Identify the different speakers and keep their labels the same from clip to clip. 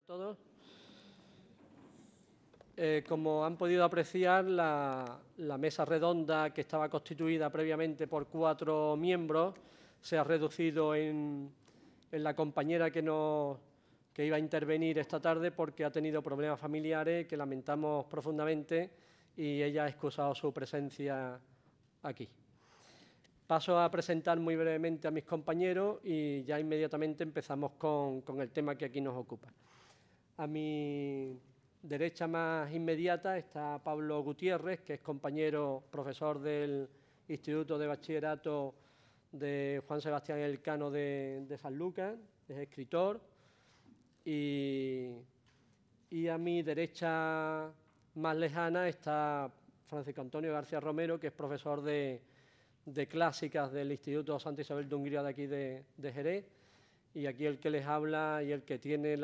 Speaker 1: Todos. Como han podido apreciar, la mesa redonda, que estaba constituida previamente por 4 miembros, se ha reducido en la compañera que iba a intervenir esta tarde porque ha tenido problemas familiares que lamentamos profundamente y ella ha excusado su presencia aquí. Paso a presentar muy brevemente a mis compañeros y ya inmediatamente empezamos con el tema que aquí nos ocupa. A mi derecha más inmediata está Pablo Gutiérrez, que es compañero, profesor del Instituto de Bachillerato de Juan Sebastián Elcano de Sanlúcar, es escritor. Y a mi derecha más lejana está Francisco Antonio García Romero, que es profesor de clásicas del Instituto Santa Isabel de Hungría de aquí de Jerez. Y aquí el que les habla y el que tiene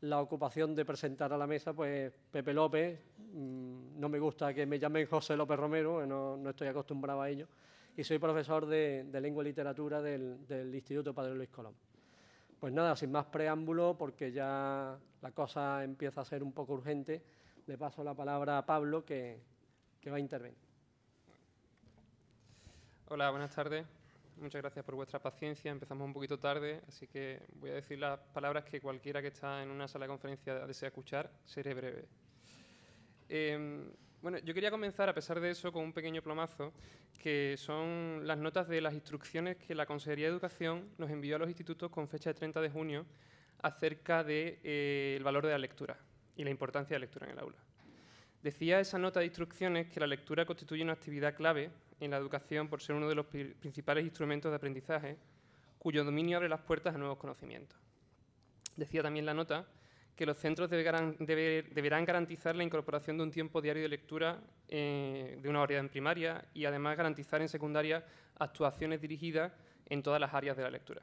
Speaker 1: la ocupación de presentar a la mesa, pues Pepe López. No me gusta que me llamen José López Romero, no estoy acostumbrado a ello. Y soy profesor de Lengua y Literatura del Instituto Padre Luis Colón. Pues nada, sin más preámbulo, porque ya la cosa empieza a ser un poco urgente, le paso la palabra a Pablo, que va a intervenir.
Speaker 2: Hola, buenas tardes. Muchas gracias por vuestra paciencia. Empezamos un poquito tarde, así que voy a decir las palabras que cualquiera que está en una sala de conferencia desea escuchar. Seré breve. Bueno, yo quería comenzar, a pesar de eso, con un pequeño plomazo, que son las notas de las instrucciones que la Consejería de Educación nos envió a los institutos con fecha de 30 de junio acerca del valor de la lectura y la importancia de la lectura en el aula. Decía esa nota de instrucciones que la lectura constituye una actividad clave en la educación por ser uno de los principales instrumentos de aprendizaje, cuyo dominio abre las puertas a nuevos conocimientos. Decía también la nota que los centros deberán garantizar la incorporación de un tiempo diario de lectura de una hora en primaria y además garantizar en secundaria actuaciones dirigidas en todas las áreas de la lectura.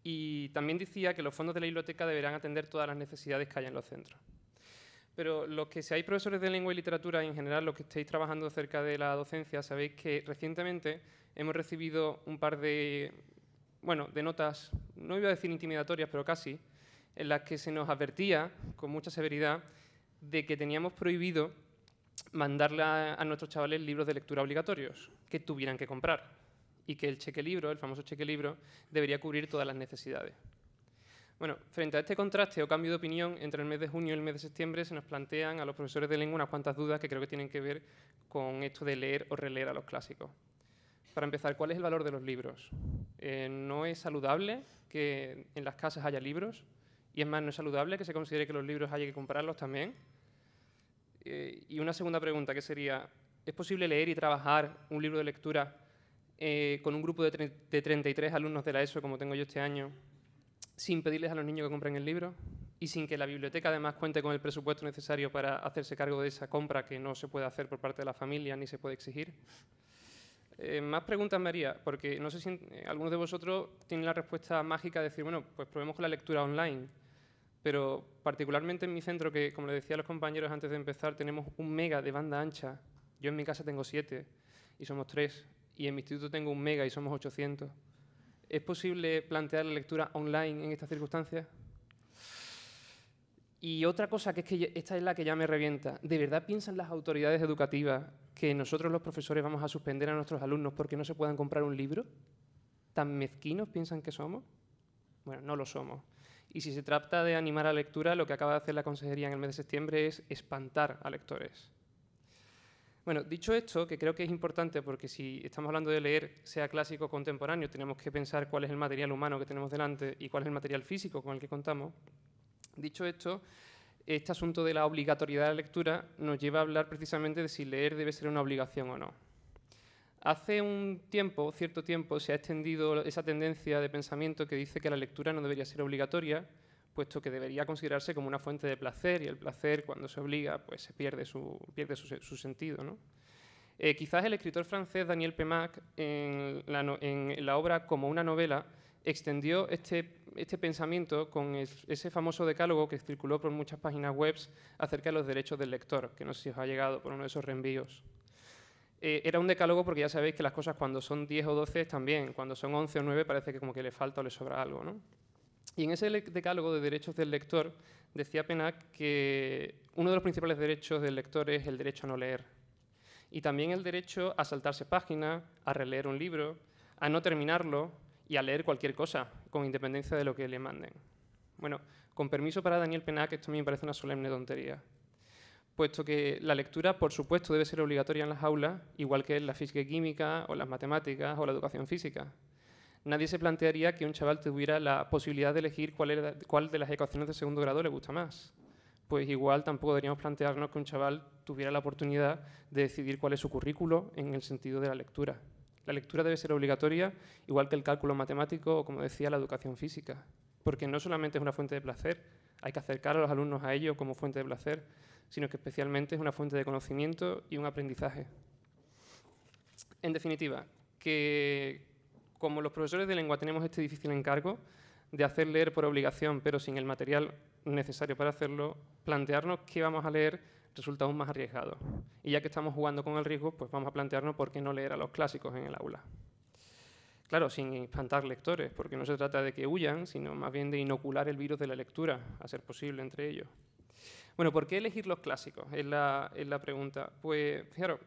Speaker 2: Y también decía que los fondos de la biblioteca deberán atender todas las necesidades que haya en los centros. Pero los que seáis profesores de lengua y literatura, y en general los que estéis trabajando cerca de la docencia, sabéis que recientemente hemos recibido un par de notas, no iba a decir intimidatorias, pero casi, en las que se nos advertía con mucha severidad de que teníamos prohibido mandarle a nuestros chavales libros de lectura obligatorios que tuvieran que comprar y que el cheque libro, el famoso cheque libro, debería cubrir todas las necesidades. Bueno, frente a este contraste o cambio de opinión entre el mes de junio y el mes de septiembre, se nos plantean a los profesores de lengua unas cuantas dudas que creo que tienen que ver con esto de leer o releer a los clásicos. Para empezar, ¿cuál es el valor de los libros? ¿No es saludable que en las casas haya libros? Y es más, ¿no es saludable que se considere que los libros haya que comprarlos también? Y una segunda pregunta, que sería, ¿es posible leer y trabajar un libro de lectura con un grupo de 33 alumnos de la ESO, como tengo yo este año, sin pedirles a los niños que compren el libro y sin que la biblioteca además cuente con el presupuesto necesario para hacerse cargo de esa compra que no se puede hacer por parte de la familia ni se puede exigir? Más preguntas me haría, porque no sé si algunos de vosotros tienen la respuesta mágica de decir, bueno, pues probemos con la lectura online, pero particularmente en mi centro, que como les decía a los compañeros antes de empezar, tenemos 1 mega de banda ancha. Yo en mi casa tengo 7 y somos 3, y en mi instituto tengo 1 mega y somos 800. ¿Es posible plantear la lectura online en estas circunstancias? Y otra cosa, que es que esta es la que ya me revienta. ¿De verdad piensan las autoridades educativas que nosotros los profesores vamos a suspender a nuestros alumnos porque no se puedan comprar un libro? ¿Tan mezquinos piensan que somos? Bueno, no lo somos. Y si se trata de animar a la lectura, lo que acaba de hacer la Consejería en el mes de septiembre es espantar a lectores. Bueno, dicho esto, que creo que es importante porque si estamos hablando de leer, sea clásico o contemporáneo, tenemos que pensar cuál es el material humano que tenemos delante y cuál es el material físico con el que contamos. Dicho esto, este asunto de la obligatoriedad de la lectura nos lleva a hablar precisamente de si leer debe ser una obligación o no. Hace cierto tiempo, se ha extendido esa tendencia de pensamiento que dice que la lectura no debería ser obligatoria, puesto que debería considerarse como una fuente de placer, y el placer, cuando se obliga, pues se pierde su sentido, ¿no? Quizás el escritor francés Daniel Pemac, en la obra Como una novela, extendió este pensamiento con ese famoso decálogo que circuló por muchas páginas web acerca de los derechos del lector, que no sé si os ha llegado por uno de esos reenvíos. Era un decálogo porque ya sabéis que las cosas cuando son 10 o 12 están bien, cuando son 11 o 9 parece que como que le falta o le sobra algo, ¿no? Y en ese decálogo de derechos del lector decía Pennac que uno de los principales derechos del lector es el derecho a no leer. Y también el derecho a saltarse páginas, a releer un libro, a no terminarlo y a leer cualquier cosa, con independencia de lo que le manden. Bueno, con permiso para Daniel Pennac, esto a mí me parece una solemne tontería, puesto que la lectura, por supuesto, debe ser obligatoria en las aulas, igual que en la física y química, o las matemáticas, o la educación física. Nadie se plantearía que un chaval tuviera la posibilidad de elegir cuál de las ecuaciones de segundo grado le gusta más. Pues igual tampoco deberíamos plantearnos que un chaval tuviera la oportunidad de decidir cuál es su currículo en el sentido de la lectura. La lectura debe ser obligatoria, igual que el cálculo matemático o, como decía, la educación física, porque no solamente es una fuente de placer, hay que acercar a los alumnos a ello como fuente de placer, sino que especialmente es una fuente de conocimiento y un aprendizaje. En definitiva, que como los profesores de lengua tenemos este difícil encargo de hacer leer por obligación, pero sin el material necesario para hacerlo, plantearnos qué vamos a leer resulta aún más arriesgado. Y ya que estamos jugando con el riesgo, pues vamos a plantearnos por qué no leer a los clásicos en el aula. Claro, sin espantar lectores, porque no se trata de que huyan, sino más bien de inocular el virus de la lectura, a ser posible entre ellos. Bueno, ¿por qué elegir los clásicos? Es la pregunta. Pues, fijaros,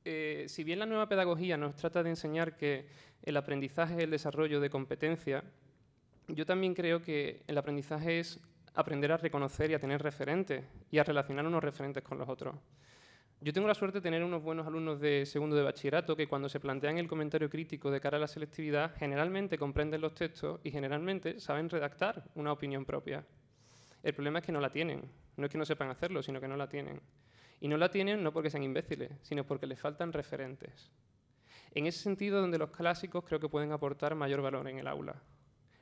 Speaker 2: si bien la nueva pedagogía nos trata de enseñar que el aprendizaje es el desarrollo de competencia, yo también creo que el aprendizaje es aprender a reconocer y a tener referentes y a relacionar unos referentes con los otros. Yo tengo la suerte de tener unos buenos alumnos de segundo de bachillerato que cuando se plantean el comentario crítico de cara a la selectividad generalmente comprenden los textos y generalmente saben redactar una opinión propia. El problema es que no la tienen. No es que no sepan hacerlo, sino que no la tienen. Y no la tienen no porque sean imbéciles, sino porque les faltan referentes. En ese sentido, donde los clásicos creo que pueden aportar mayor valor en el aula.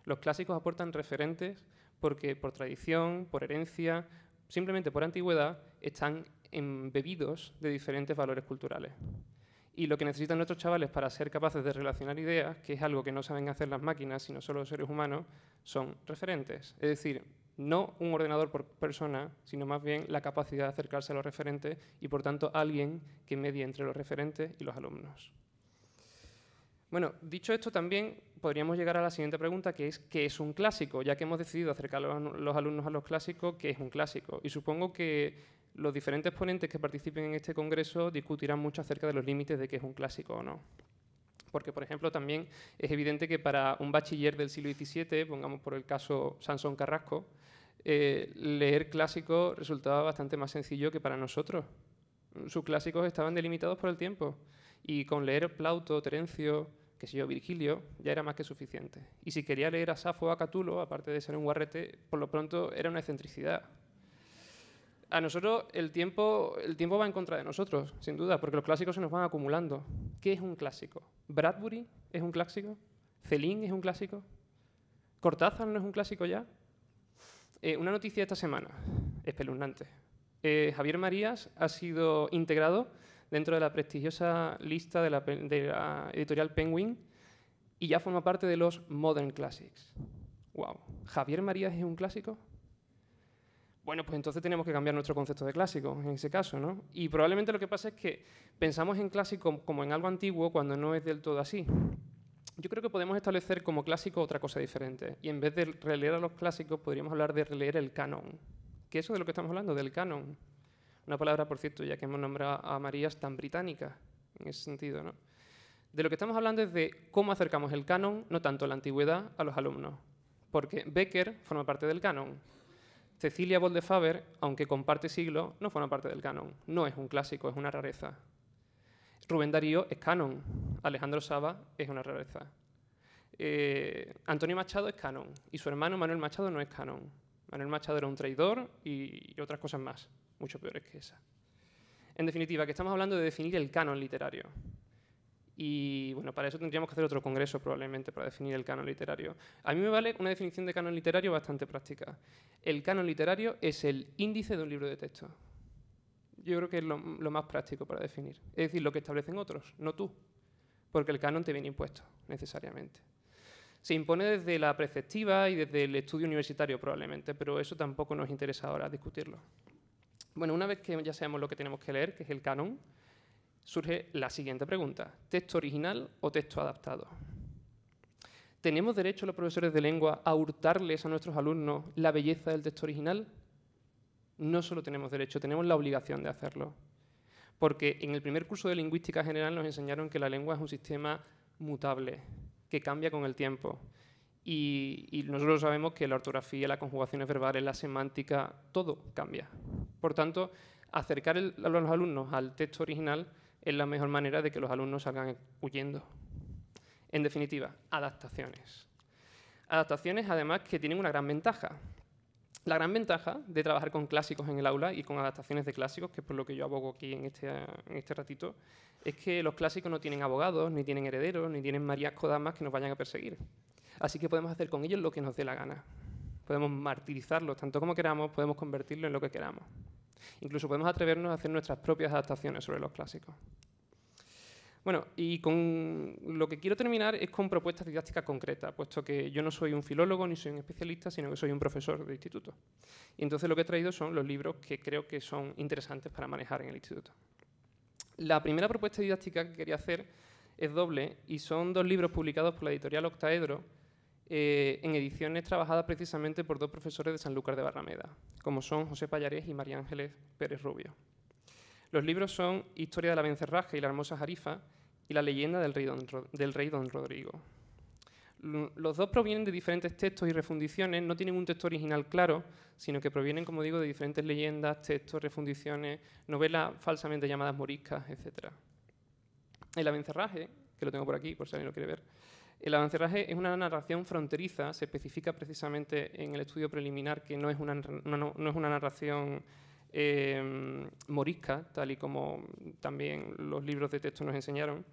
Speaker 2: Los clásicos aportan referentes porque por tradición, por herencia, simplemente por antigüedad, están embebidos de diferentes valores culturales. Y lo que necesitan nuestros chavales para ser capaces de relacionar ideas, que es algo que no saben hacer las máquinas, sino solo los seres humanos, son referentes. Es decir, no un ordenador por persona, sino más bien la capacidad de acercarse a los referentes y, por tanto, alguien que medie entre los referentes y los alumnos. Bueno, dicho esto, también podríamos llegar a la siguiente pregunta, que es ¿qué es un clásico? Ya que hemos decidido acercar a los alumnos a los clásicos, ¿qué es un clásico? Y supongo que los diferentes ponentes que participen en este congreso discutirán mucho acerca de los límites de qué es un clásico o no. Porque, por ejemplo, también es evidente que para un bachiller del siglo XVII, pongamos por el caso Sansón Carrasco, leer clásicos resultaba bastante más sencillo que para nosotros. Sus clásicos estaban delimitados por el tiempo y con leer Plauto, Terencio, qué sé yo, Virgilio, ya era más que suficiente. Y si quería leer a Safo o a Catulo, aparte de ser un guarrete, por lo pronto era una excentricidad. A nosotros el tiempo va en contra de nosotros, sin duda, porque los clásicos se nos van acumulando. ¿Qué es un clásico? ¿Bradbury es un clásico? ¿Celín es un clásico? ¿Cortázar no es un clásico ya? Una noticia esta semana, espeluznante. Javier Marías ha sido integrado dentro de la prestigiosa lista de la editorial Penguin y ya forma parte de los Modern Classics. ¡Wow! ¿Javier Marías es un clásico? Bueno, pues entonces tenemos que cambiar nuestro concepto de clásico en ese caso, ¿no? Y probablemente lo que pasa es que pensamos en clásico como en algo antiguo cuando no es del todo así. Yo creo que podemos establecer como clásico otra cosa diferente. Y en vez de releer a los clásicos, podríamos hablar de releer el canon. ¿Qué es eso de lo que estamos hablando? Del canon. Una palabra, por cierto, ya que hemos nombrado a Marías, tan británica, en ese sentido, ¿no? De lo que estamos hablando es de cómo acercamos el canon, no tanto la antigüedad, a los alumnos. Porque Becker forma parte del canon. Cecilia Bolde-Faber, aunque comparte siglo, no forma parte del canon. No es un clásico, es una rareza. Rubén Darío es canon. Alejandro Saba es una rareza. Antonio Machado es canon. Y su hermano Manuel Machado no es canon. Manuel Machado era un traidor y otras cosas más, mucho peores que esa. En definitiva, que estamos hablando de definir el canon literario. Y bueno, para eso tendríamos que hacer otro congreso probablemente para definir el canon literario. A mí me vale una definición de canon literario bastante práctica. El canon literario es el índice de un libro de texto. Yo creo que es lo más práctico para definir. Es decir, lo que establecen otros, no tú. Porque el canon te viene impuesto, necesariamente. Se impone desde la preceptiva y desde el estudio universitario probablemente, pero eso tampoco nos interesa ahora discutirlo. Bueno, una vez que ya sabemos lo que tenemos que leer, que es el canon, surge la siguiente pregunta. ¿Texto original o texto adaptado? ¿Tenemos derecho los profesores de lengua a hurtarles a nuestros alumnos la belleza del texto original? No solo tenemos derecho, tenemos la obligación de hacerlo. Porque en el primer curso de Lingüística General nos enseñaron que la lengua es un sistema mutable, que cambia con el tiempo. Y nosotros sabemos que la ortografía, las conjugaciones verbales, la semántica, todo cambia. Por tanto, acercar a los alumnos al texto original es la mejor manera de que los alumnos salgan huyendo. En definitiva, adaptaciones. Adaptaciones, además, que tienen una gran ventaja. La gran ventaja de trabajar con clásicos en el aula y con adaptaciones de clásicos, que es por lo que yo abogo aquí en este ratito, es que los clásicos no tienen abogados, ni tienen herederos, ni tienen marías codamas que nos vayan a perseguir. Así que podemos hacer con ellos lo que nos dé la gana. Podemos martirizarlos tanto como queramos, podemos convertirlos en lo que queramos. Incluso podemos atrevernos a hacer nuestras propias adaptaciones sobre los clásicos. Bueno, y con lo que quiero terminar es con propuestas didácticas concretas, puesto que yo no soy un filólogo ni soy un especialista, sino que soy un profesor de instituto. Y entonces lo que he traído son los libros que creo que son interesantes para manejar en el instituto. La primera propuesta didáctica que quería hacer es doble y son 2 libros publicados por la editorial Octaedro en ediciones trabajadas precisamente por 2 profesores de Sanlúcar de Barrameda, como son José Pallarés y María Ángeles Pérez Rubio. Los libros son Historia de la Abencerraje y la hermosa Jarifa y La leyenda del rey Don Rodrigo. Los 2 provienen de diferentes textos y refundiciones, no tienen un texto original claro, sino que provienen, como digo, de diferentes leyendas, textos, refundiciones, novelas falsamente llamadas moriscas, etc. El Abencerraje, que lo tengo por aquí, por si alguien lo quiere ver, el Abencerraje es una narración fronteriza, se especifica precisamente en el estudio preliminar que no es una narración morisca, tal y como también los libros de texto nos enseñaron,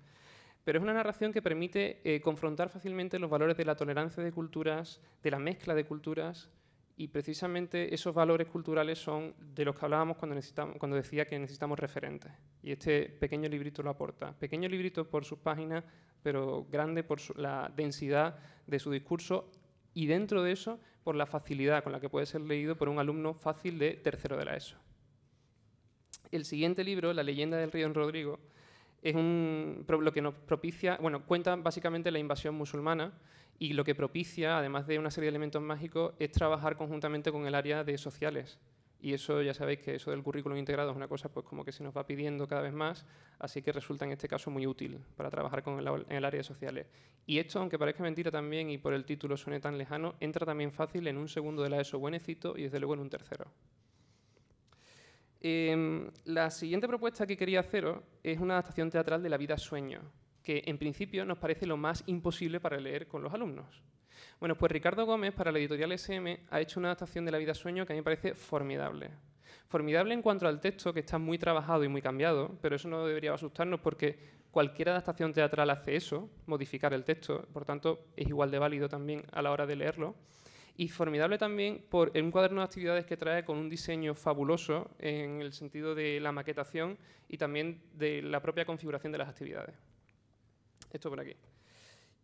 Speaker 2: pero es una narración que permite confrontar fácilmente los valores de la tolerancia de culturas, de la mezcla de culturas, y precisamente esos valores culturales son de los que hablábamos cuando decía que necesitamos referentes. Y este pequeño librito lo aporta. Pequeño librito por sus páginas, pero grande por la densidad de su discurso y dentro de eso por la facilidad con la que puede ser leído por un alumno fácil de tercero de la ESO. El siguiente libro, La leyenda del rey Don Rodrigo, es lo que nos propicia, bueno, cuenta básicamente la invasión musulmana y lo que propicia, además de una serie de elementos mágicos, es trabajar conjuntamente con el área de sociales. Y eso ya sabéis que eso del currículum integrado es una cosa pues como que se nos va pidiendo cada vez más, así que resulta en este caso muy útil para trabajar en el área de sociales. Y esto, aunque parezca mentira también y por el título suene tan lejano, entra también fácil en un segundo de la ESO buenecito y desde luego en un tercero. La siguiente propuesta que quería haceros es una adaptación teatral de La vida sueño, que en principio nos parece lo más imposible para leer con los alumnos. Bueno, pues Ricardo Gómez, para la editorial SM, ha hecho una adaptación de La vida sueño que a mí me parece formidable. Formidable en cuanto al texto, que está muy trabajado y muy cambiado, pero eso no debería asustarnos porque cualquier adaptación teatral hace eso, modificar el texto, por tanto es igual de válido también a la hora de leerlo. Y formidable también por un cuaderno de actividades que trae con un diseño fabuloso en el sentido de la maquetación y también de la propia configuración de las actividades. Esto por aquí.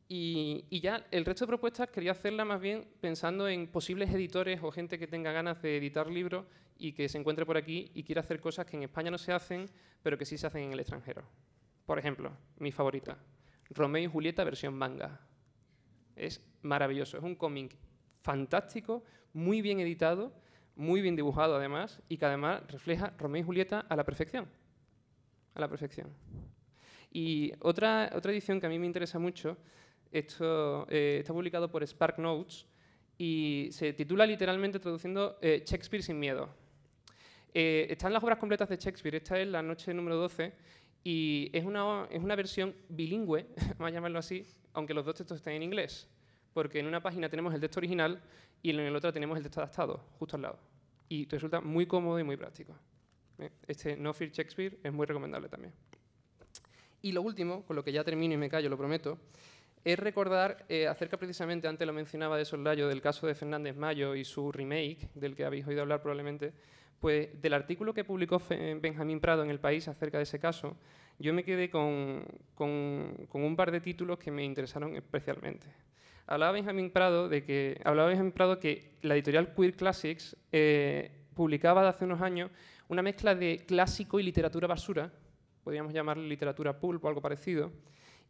Speaker 2: Y ya el resto de propuestas quería hacerlas más bien pensando en posibles editores o gente que tenga ganas de editar libros y que se encuentre por aquí y quiera hacer cosas que en España no se hacen, pero que sí se hacen en el extranjero. Por ejemplo, mi favorita, Romeo y Julieta versión manga. Es maravilloso, es un cómic fantástico, muy bien editado, muy bien dibujado además, y que además refleja Romeo y Julieta a la perfección. A la perfección. Y otra edición que a mí me interesa mucho, esto está publicado por Spark Notes y se titula literalmente, traduciendo, Shakespeare sin miedo. Están las obras completas de Shakespeare, esta es la noche número 12, y es una versión bilingüe, vamos a llamarlo así, aunque los 2 textos estén en inglés. Porque en una página tenemos el texto original y en la otra tenemos el texto adaptado, justo al lado. Y resulta muy cómodo y muy práctico. Este No Fear Shakespeare es muy recomendable también. Y lo último, con lo que ya termino y me callo, lo prometo, es recordar acerca precisamente, antes lo mencionaba de soslayo, del caso de Fernández Mayo y su remake, del que habéis oído hablar probablemente, pues del artículo que publicó Benjamín Prado en El País acerca de ese caso, yo me quedé con un par de títulos que me interesaron especialmente. Hablaba Benjamín Prado que la editorial Queer Classics publicaba de hace unos años una mezcla de clásico y literatura basura, podríamos llamarle literatura pulp o algo parecido,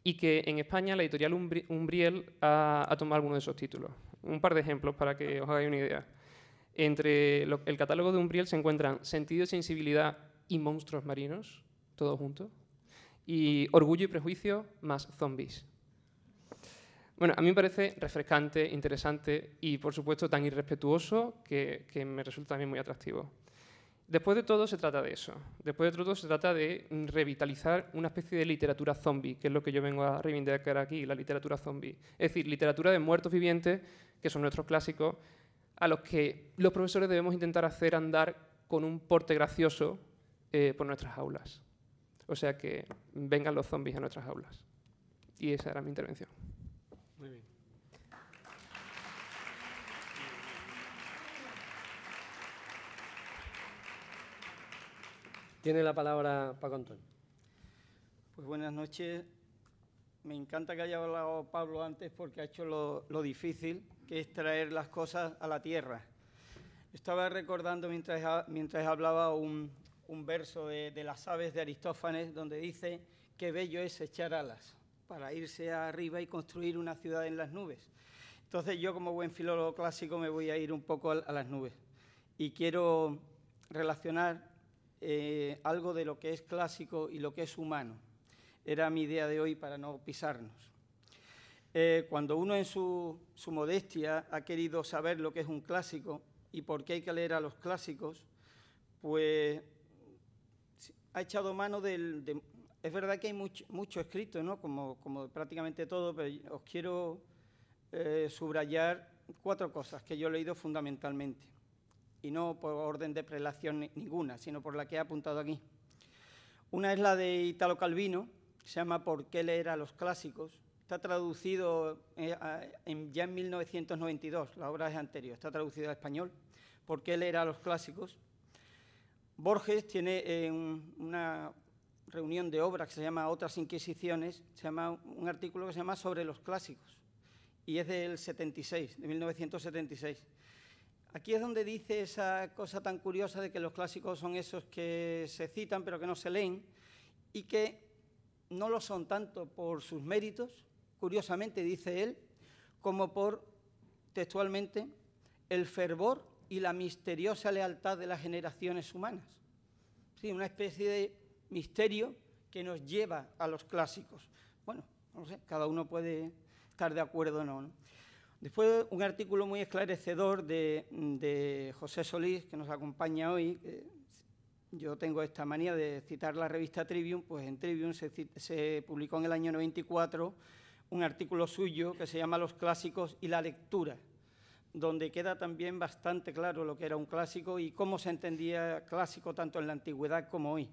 Speaker 2: y que en España la editorial Umbriel ha tomado algunos de esos títulos. Un par de ejemplos para que os hagáis una idea. Entre el catálogo de Umbriel se encuentran Sentido y sensibilidad y monstruos marinos, todos juntos, y Orgullo y prejuicio más zombies. Bueno, a mí me parece refrescante, interesante y, por supuesto, tan irrespetuoso que me resulta también muy atractivo. Después de todo, se trata de eso. Después de todo, se trata de revitalizar una especie de literatura zombie, que es lo que yo vengo a reivindicar aquí, la literatura zombie. Es decir, literatura de muertos vivientes, que son nuestros clásicos, a los que los profesores debemos intentar hacer andar con un porte gracioso por nuestras aulas. O sea que vengan los zombies a nuestras aulas. Y esa era mi intervención.
Speaker 1: Muy bien. Tiene la palabra Paco Antonio.
Speaker 3: Pues buenas noches. Me encanta que haya hablado Pablo antes porque ha hecho lo difícil, que es traer las cosas a la tierra. Estaba recordando mientras hablaba un verso de las aves de Aristófanes, donde dice qué bello es echar alas para irse arriba y construir una ciudad en las nubes. Entonces yo, como buen filólogo clásico, me voy a ir un poco a las nubes. Y quiero relacionar algo de lo que es clásico y lo que es humano. Era mi idea de hoy para no pisarnos. Cuando uno en su modestia ha querido saber lo que es un clásico y por qué hay que leer a los clásicos, pues ha echado mano es verdad que hay mucho escrito, ¿no? Como prácticamente todo, pero os quiero subrayar 4 cosas que yo he leído fundamentalmente, y no por orden de prelación ninguna, sino por la que he apuntado aquí. Una es la de Italo Calvino, que se llama ¿Por qué leer a los clásicos? Está traducido ya en 1992, la obra es anterior, está traducida al español. ¿Por qué leer a los clásicos? Borges tiene una reunión de obras que se llama Otras Inquisiciones, se llama un artículo que se llama Sobre los clásicos, y es del 76, de 1976. Aquí es donde dice esa cosa tan curiosa de que los clásicos son esos que se citan pero que no se leen y que no lo son tanto por sus méritos, curiosamente dice él, como por, textualmente, el fervor y la misteriosa lealtad de las generaciones humanas. Sí, una especie de misterio que nos lleva a los clásicos. Bueno, no sé, cada uno puede estar de acuerdo o no, ¿no? Después, un artículo muy esclarecedor de José Solís, que nos acompaña hoy. Yo tengo esta manía de citar la revista Trivium, pues en Trivium se publicó en el año 94 un artículo suyo que se llama Los clásicos y la lectura, donde queda también bastante claro lo que era un clásico y cómo se entendía clásico tanto en la antigüedad como hoy.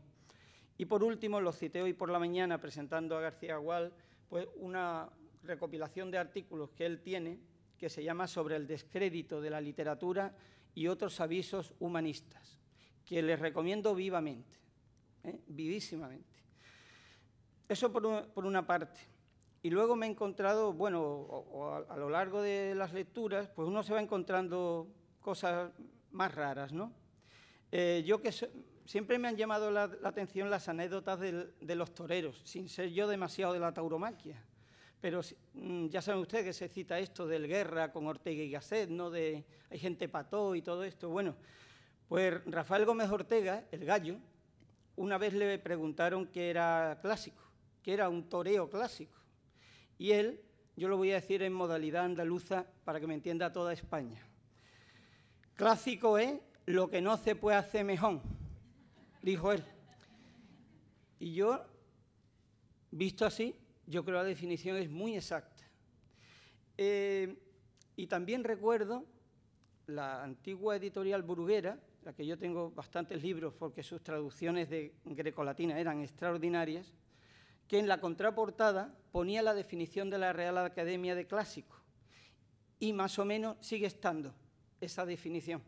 Speaker 3: Y por último, lo cité hoy por la mañana presentando a García Gual, pues una recopilación de artículos que él tiene que se llama Sobre el descrédito de la literatura y otros avisos humanistas, que les recomiendo vivamente, vivísimamente. Eso por una parte. Y luego me he encontrado, bueno, a lo largo de las lecturas, pues uno se va encontrando cosas más raras, ¿no? Siempre me han llamado la atención las anécdotas de los toreros, sin ser yo demasiado de la tauromaquia. Pero ya saben ustedes que se cita esto del Guerra con Ortega y Gasset, ¿no? Hay gente pató y todo esto. Bueno, pues Rafael Gómez Ortega, el gallo, una vez le preguntaron qué era clásico, qué era un toreo clásico. Y él, yo lo voy a decir en modalidad andaluza para que me entienda toda España. Clásico es lo que no se puede hacer mejor, dijo él. Y yo, visto así, yo creo que la definición es muy exacta. Y también recuerdo la antigua editorial Bruguera, la que yo tengo bastantes libros porque sus traducciones de grecolatinas eran extraordinarias, que en la contraportada ponía la definición de la Real Academia de Clásico. Y más o menos sigue estando esa definición.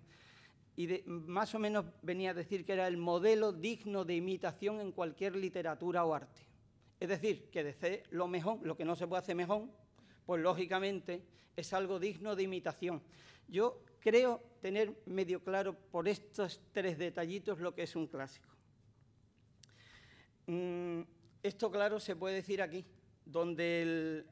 Speaker 3: Y más o menos venía a decir que era el modelo digno de imitación en cualquier literatura o arte. Es decir, que de lo mejor, lo que no se puede hacer mejor, pues lógicamente es algo digno de imitación. Yo creo tener medio claro por estos 3 detallitos lo que es un clásico. Esto, claro, se puede decir aquí, donde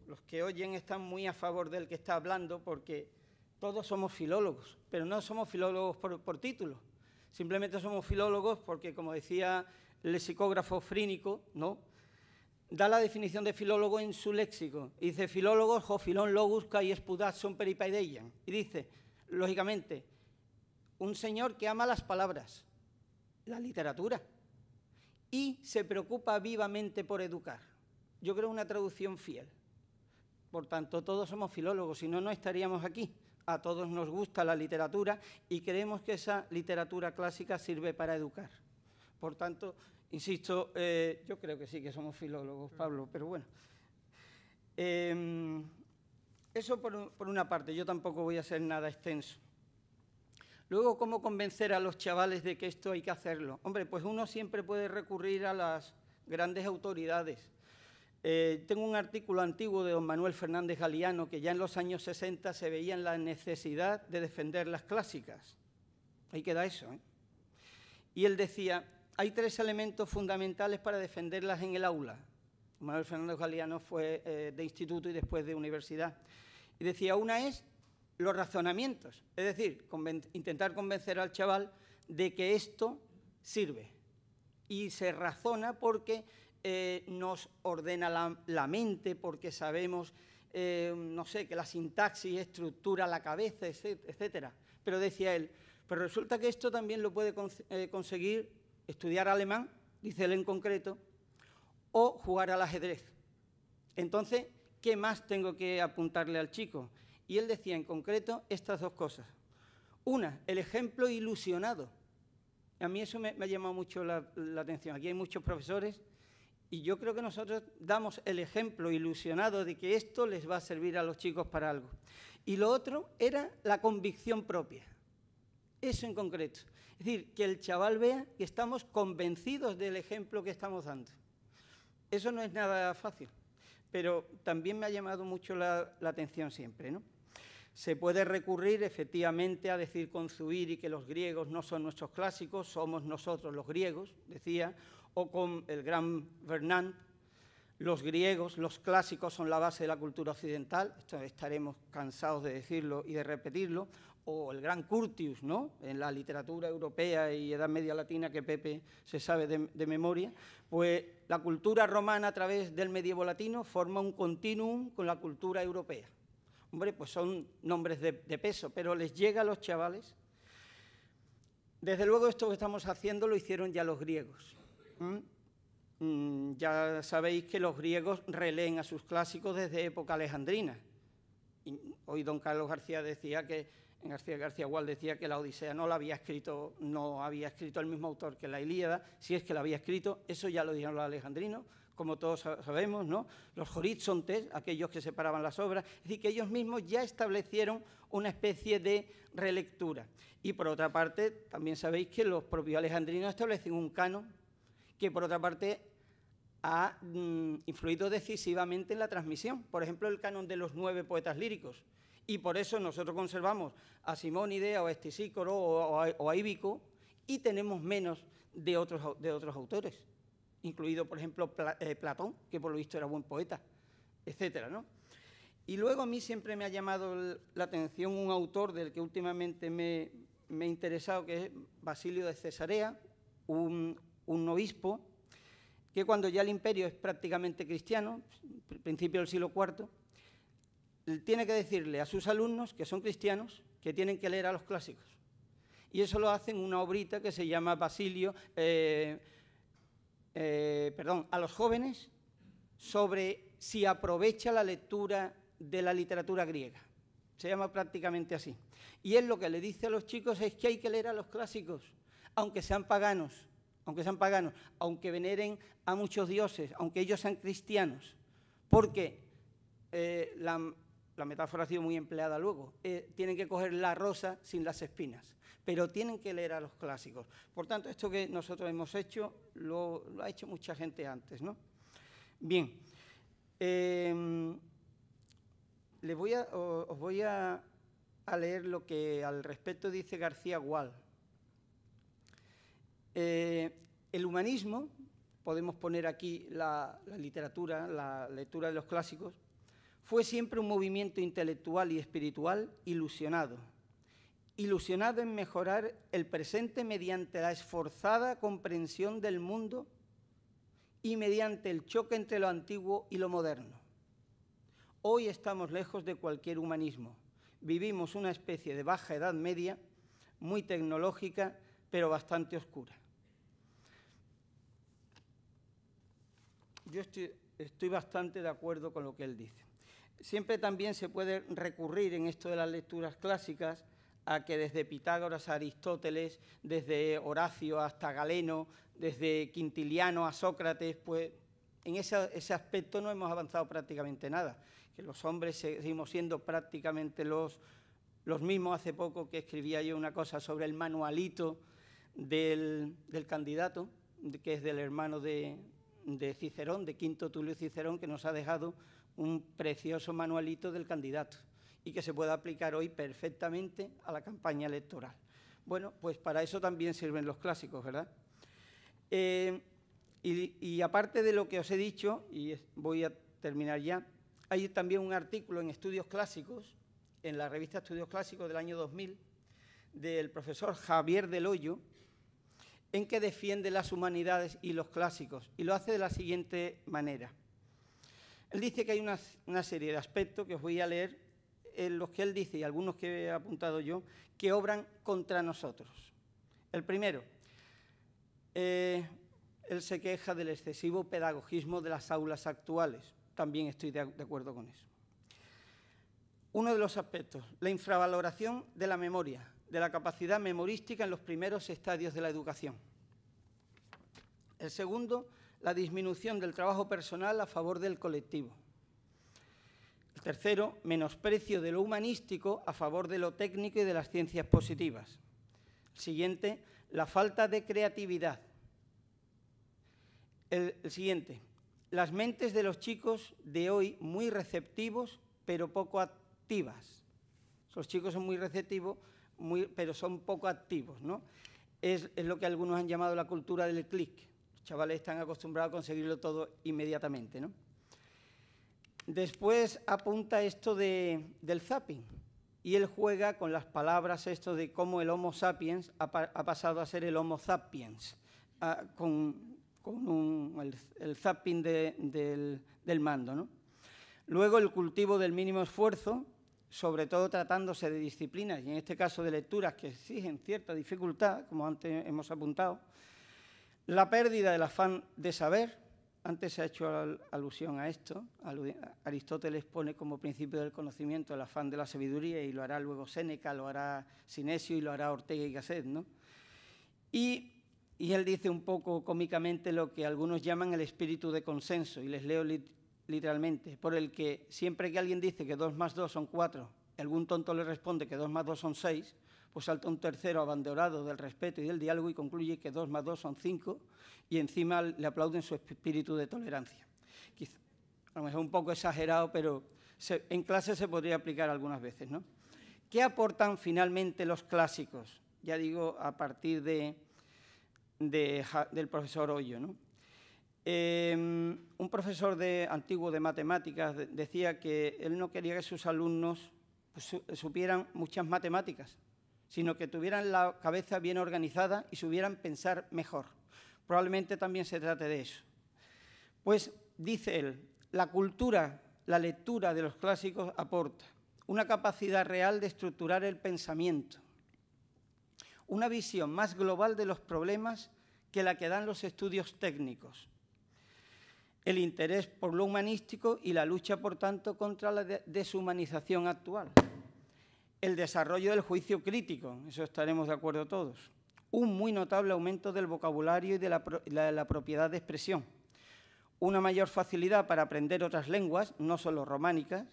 Speaker 3: los que oyen están muy a favor del que está hablando, porque todos somos filólogos, pero no somos filólogos por título. Simplemente somos filólogos porque, como decía el lexicógrafo Frínico, ¿no?, da la definición de filólogo en su léxico. Y dice, filólogos, ho filón logus kai espudat son peripaideian. Y dice, lógicamente, un señor que ama las palabras, la literatura, y se preocupa vivamente por educar. Yo creo una traducción fiel. Por tanto, todos somos filólogos, si no, no estaríamos aquí. A todos nos gusta la literatura y creemos que esa literatura clásica sirve para educar. Por tanto, insisto, yo creo que sí que somos filólogos, Pablo, pero bueno. Eso por una parte, yo tampoco voy a ser nada extenso. Luego, ¿cómo convencer a los chavales de que esto hay que hacerlo? Hombre, pues uno siempre puede recurrir a las grandes autoridades. Tengo un artículo antiguo de don Manuel Fernández Galiano que ya en los años 60 se veía en la necesidad de defender las clásicas. Ahí queda eso, ¿eh? Y él decía, hay 3 elementos fundamentales para defenderlas en el aula. Manuel Fernández Galiano fue de instituto y después de universidad. Y decía, una es los razonamientos, es decir, intentar convencer al chaval de que esto sirve. Y se razona porque nos ordena la mente, porque sabemos, no sé, que la sintaxis estructura la cabeza, etcétera. Pero decía él, pero resulta que esto también lo puede conseguir estudiar alemán, dice él en concreto, o jugar al ajedrez. Entonces, ¿qué más tengo que apuntarle al chico? Y él decía en concreto estas 2 cosas. Una, el ejemplo ilusionado. A mí eso me ha llamado mucho la atención. Aquí hay muchos profesores y yo creo que nosotros damos el ejemplo ilusionado de que esto les va a servir a los chicos para algo. Y lo otro era la convicción propia. Eso en concreto. Es decir, que el chaval vea que estamos convencidos del ejemplo que estamos dando. Eso no es nada fácil, pero también me ha llamado mucho la atención siempre, ¿no? Se puede recurrir efectivamente a decir con Zubiri que los griegos no son nuestros clásicos, somos nosotros los griegos, decía, o con el gran Vernant, los griegos, los clásicos son la base de la cultura occidental, esto estaremos cansados de decirlo y de repetirlo, o el gran Curtius, ¿no?, en la literatura europea y Edad Media Latina que Pepe se sabe de memoria, pues la cultura romana a través del medievo latino forma un continuum con la cultura europea. Hombre, pues son nombres de peso, pero les llega a los chavales. Desde luego esto que estamos haciendo lo hicieron ya los griegos. Ya sabéis que los griegos releen a sus clásicos desde época alejandrina. Y hoy don Carlos García decía que, García Gual decía que la Odisea no había escrito el mismo autor que la Ilíada, si es que la había escrito, eso ya lo dijeron los alejandrinos, como todos sabemos, ¿no? Los horizontes, aquellos que separaban las obras, es decir, que ellos mismos ya establecieron una especie de relectura. Y por otra parte, también sabéis que los propios alejandrinos establecen un canon que por otra parte ha influido decisivamente en la transmisión. Por ejemplo, el canon de los 9 poetas líricos. Y por eso nosotros conservamos a Simónide, o a Estisícoro, o a Íbico, y tenemos menos de otros autores, incluido, por ejemplo, Platón, que por lo visto era buen poeta, etcétera, ¿no? Y luego a mí siempre me ha llamado la atención un autor del que últimamente me he interesado, que es Basilio de Cesarea, un obispo, que cuando ya el imperio es prácticamente cristiano, principio del siglo IV, tiene que decirle a sus alumnos, que son cristianos, que tienen que leer a los clásicos. Y eso lo hace en una obrita que se llama Basilio, a los jóvenes, sobre si aprovecha la lectura de la literatura griega. Se llama prácticamente así. Y él lo que le dice a los chicos es que hay que leer a los clásicos, aunque sean paganos, aunque veneren a muchos dioses, aunque ellos sean cristianos, porque la metáfora ha sido muy empleada luego, tienen que coger la rosa sin las espinas, pero tienen que leer a los clásicos. Por tanto, esto que nosotros hemos hecho, lo ha hecho mucha gente antes, ¿no? Bien, os voy a leer lo que al respecto dice García Gual. El humanismo podemos poner aquí la literatura, la lectura de los clásicos, fue siempre un movimiento intelectual y espiritual ilusionado en mejorar el presente mediante la esforzada comprensión del mundo y mediante el choque entre lo antiguo y lo moderno. Hoy estamos lejos de cualquier humanismo. Vivimos una especie de baja edad media, muy tecnológica, pero bastante oscura. Yo estoy bastante de acuerdo con lo que él dice. Siempre también se puede recurrir en esto de las lecturas clásicas a que desde Pitágoras a Aristóteles, desde Horacio hasta Galeno, desde Quintiliano a Sócrates, pues en ese aspecto no hemos avanzado prácticamente nada, que los hombres seguimos siendo prácticamente los mismos. Hace poco que escribía yo una cosa sobre el manualito del candidato, que es del hermano de Cicerón, de Quinto Tulio Cicerón, que nos ha dejado un precioso manualito del candidato y que se puede aplicar hoy perfectamente a la campaña electoral. Bueno, pues para eso también sirven los clásicos, ¿verdad? Y aparte de lo que os he dicho, y voy a terminar ya, hay también un artículo en Estudios Clásicos, en la revista Estudios Clásicos del año 2000, del profesor Javier del Hoyo, en que defiende las humanidades y los clásicos, y lo hace de la siguiente manera. Él dice que hay una serie de aspectos que os voy a leer, en los que él dice, y algunos que he apuntado yo, que obran contra nosotros. El primero, él se queja del excesivo pedagogismo de las aulas actuales. También estoy de acuerdo con eso. Uno de los aspectos, la infravaloración de la memoria, de la capacidad memorística en los primeros estadios de la educación. El segundo, la disminución del trabajo personal a favor del colectivo. El tercero, menosprecio de lo humanístico a favor de lo técnico y de las ciencias positivas. El siguiente, la falta de creatividad. El siguiente, las mentes de los chicos de hoy muy receptivos, pero poco activas. Los chicos son muy receptivos, pero son poco activos, ¿no? Es lo que algunos han llamado la cultura del clic. Los chavales están acostumbrados a conseguirlo todo inmediatamente, ¿no? Después apunta esto del zapping, y él juega con las palabras esto de cómo el Homo sapiens ha pasado a ser el Homo sapiens, con el zapping del mando, ¿no? Luego el cultivo del mínimo esfuerzo, sobre todo tratándose de disciplinas, y en este caso de lecturas que exigen cierta dificultad, como antes hemos apuntado. La pérdida del afán de saber, antes se ha hecho alusión a esto, Aristóteles pone como principio del conocimiento el afán de la sabiduría, y lo hará luego Séneca, lo hará Sinesio y lo hará Ortega y Gasset, ¿no? Y él dice un poco cómicamente lo que algunos llaman el espíritu de consenso, y les leo literalmente, por el que siempre que alguien dice que 2 más 2 son 4, y algún tonto le responde que 2 más 2 son 6, pues salta un tercero abanderado del respeto y del diálogo y concluye que 2 más 2 son 5, y encima le aplauden su espíritu de tolerancia. Quizá, a lo mejor un poco exagerado, pero en clase se podría aplicar algunas veces, ¿no? ¿Qué aportan finalmente los clásicos? Ya digo, a partir del profesor Hoyo, ¿no? Un profesor antiguo de matemáticas decía que él no quería que sus alumnos supieran muchas matemáticas, sino que tuvieran la cabeza bien organizada y supieran pensar mejor. Probablemente también se trate de eso. Pues, dice él, la cultura, la lectura de los clásicos aporta una capacidad real de estructurar el pensamiento, una visión más global de los problemas que la que dan los estudios técnicos, el interés por lo humanístico y la lucha, por tanto, contra la deshumanización actual, el desarrollo del juicio crítico, eso estaremos de acuerdo todos, un muy notable aumento del vocabulario y de la propiedad de expresión, una mayor facilidad para aprender otras lenguas, no solo románicas,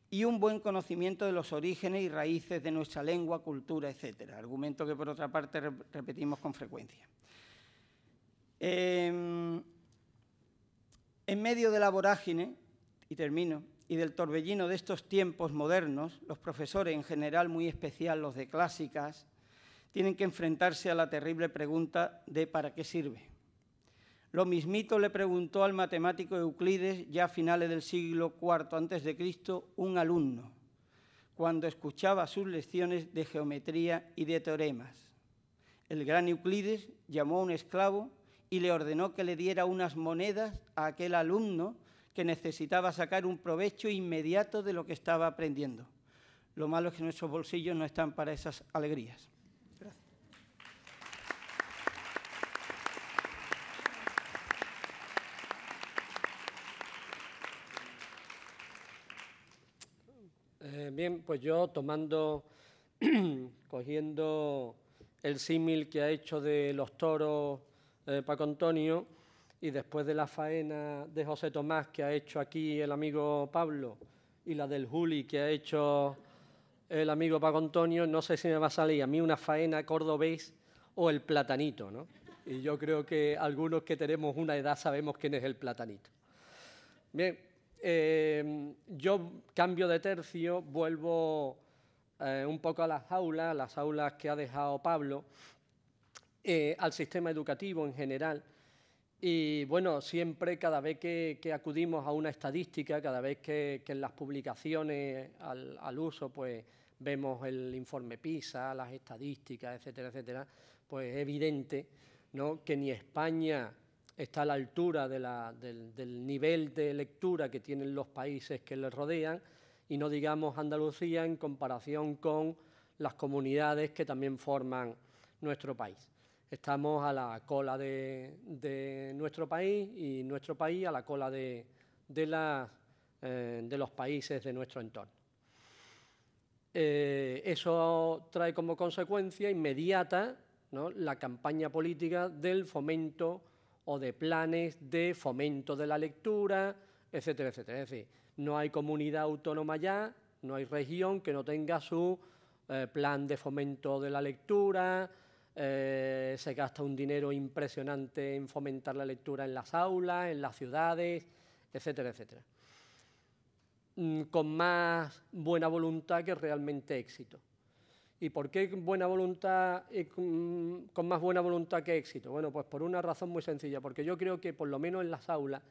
Speaker 3: y un buen conocimiento de los orígenes y raíces de nuestra lengua, cultura, etcétera. Argumento que, por otra parte, repetimos con frecuencia. En medio de la vorágine, y termino, y del torbellino de estos tiempos modernos, los profesores, en general muy especial los de clásicas, tienen que enfrentarse a la terrible pregunta de ¿para qué sirve? Lo mismito le preguntó al matemático Euclides, ya a finales del siglo IV a.C., un alumno, cuando escuchaba sus lecciones de geometría y de teoremas. El gran Euclides llamó a un esclavo y le ordenó que le diera unas monedas a aquel alumno que necesitaba sacar un provecho inmediato de lo que estaba aprendiendo. Lo malo es que nuestros bolsillos no están para esas alegrías. Gracias.
Speaker 1: Bien, pues yo cogiendo el símil que ha hecho de los toros Paco Antonio, y después de la faena de José Tomás que ha hecho aquí el amigo Pablo y la del Juli que ha hecho el amigo Paco Antonio, no sé si me va a salir a mí una faena cordobés o el platanito, ¿no? Y yo creo que algunos que tenemos una edad sabemos quién es el platanito. Bien, yo cambio de tercio, vuelvo un poco a las aulas que ha dejado Pablo, al sistema educativo en general. Y bueno, siempre, cada vez que acudimos a una estadística, cada vez que en las publicaciones al uso, pues vemos el informe PISA, las estadísticas, etcétera, etcétera, pues es evidente, ¿no?, que ni España está a la altura del nivel de lectura que tienen los países que les rodean, y no digamos Andalucía en comparación con las comunidades que también forman nuestro país. Estamos a la cola de nuestro país, y nuestro país a la cola de los países de nuestro entorno. Eso trae como consecuencia inmediata, ¿no?, la campaña política del fomento o de planes de fomento de la lectura, etcétera, etcétera. Es decir, no hay comunidad autónoma ya, no hay región que no tenga su plan de fomento de la lectura. Se gasta un dinero impresionante en fomentar la lectura en las aulas, en las ciudades, etcétera, etcétera. Con más buena voluntad que realmente éxito. ¿Y por qué buena voluntad, con más buena voluntad que éxito? Bueno, pues por una razón muy sencilla, porque yo creo que por lo menos en las aulas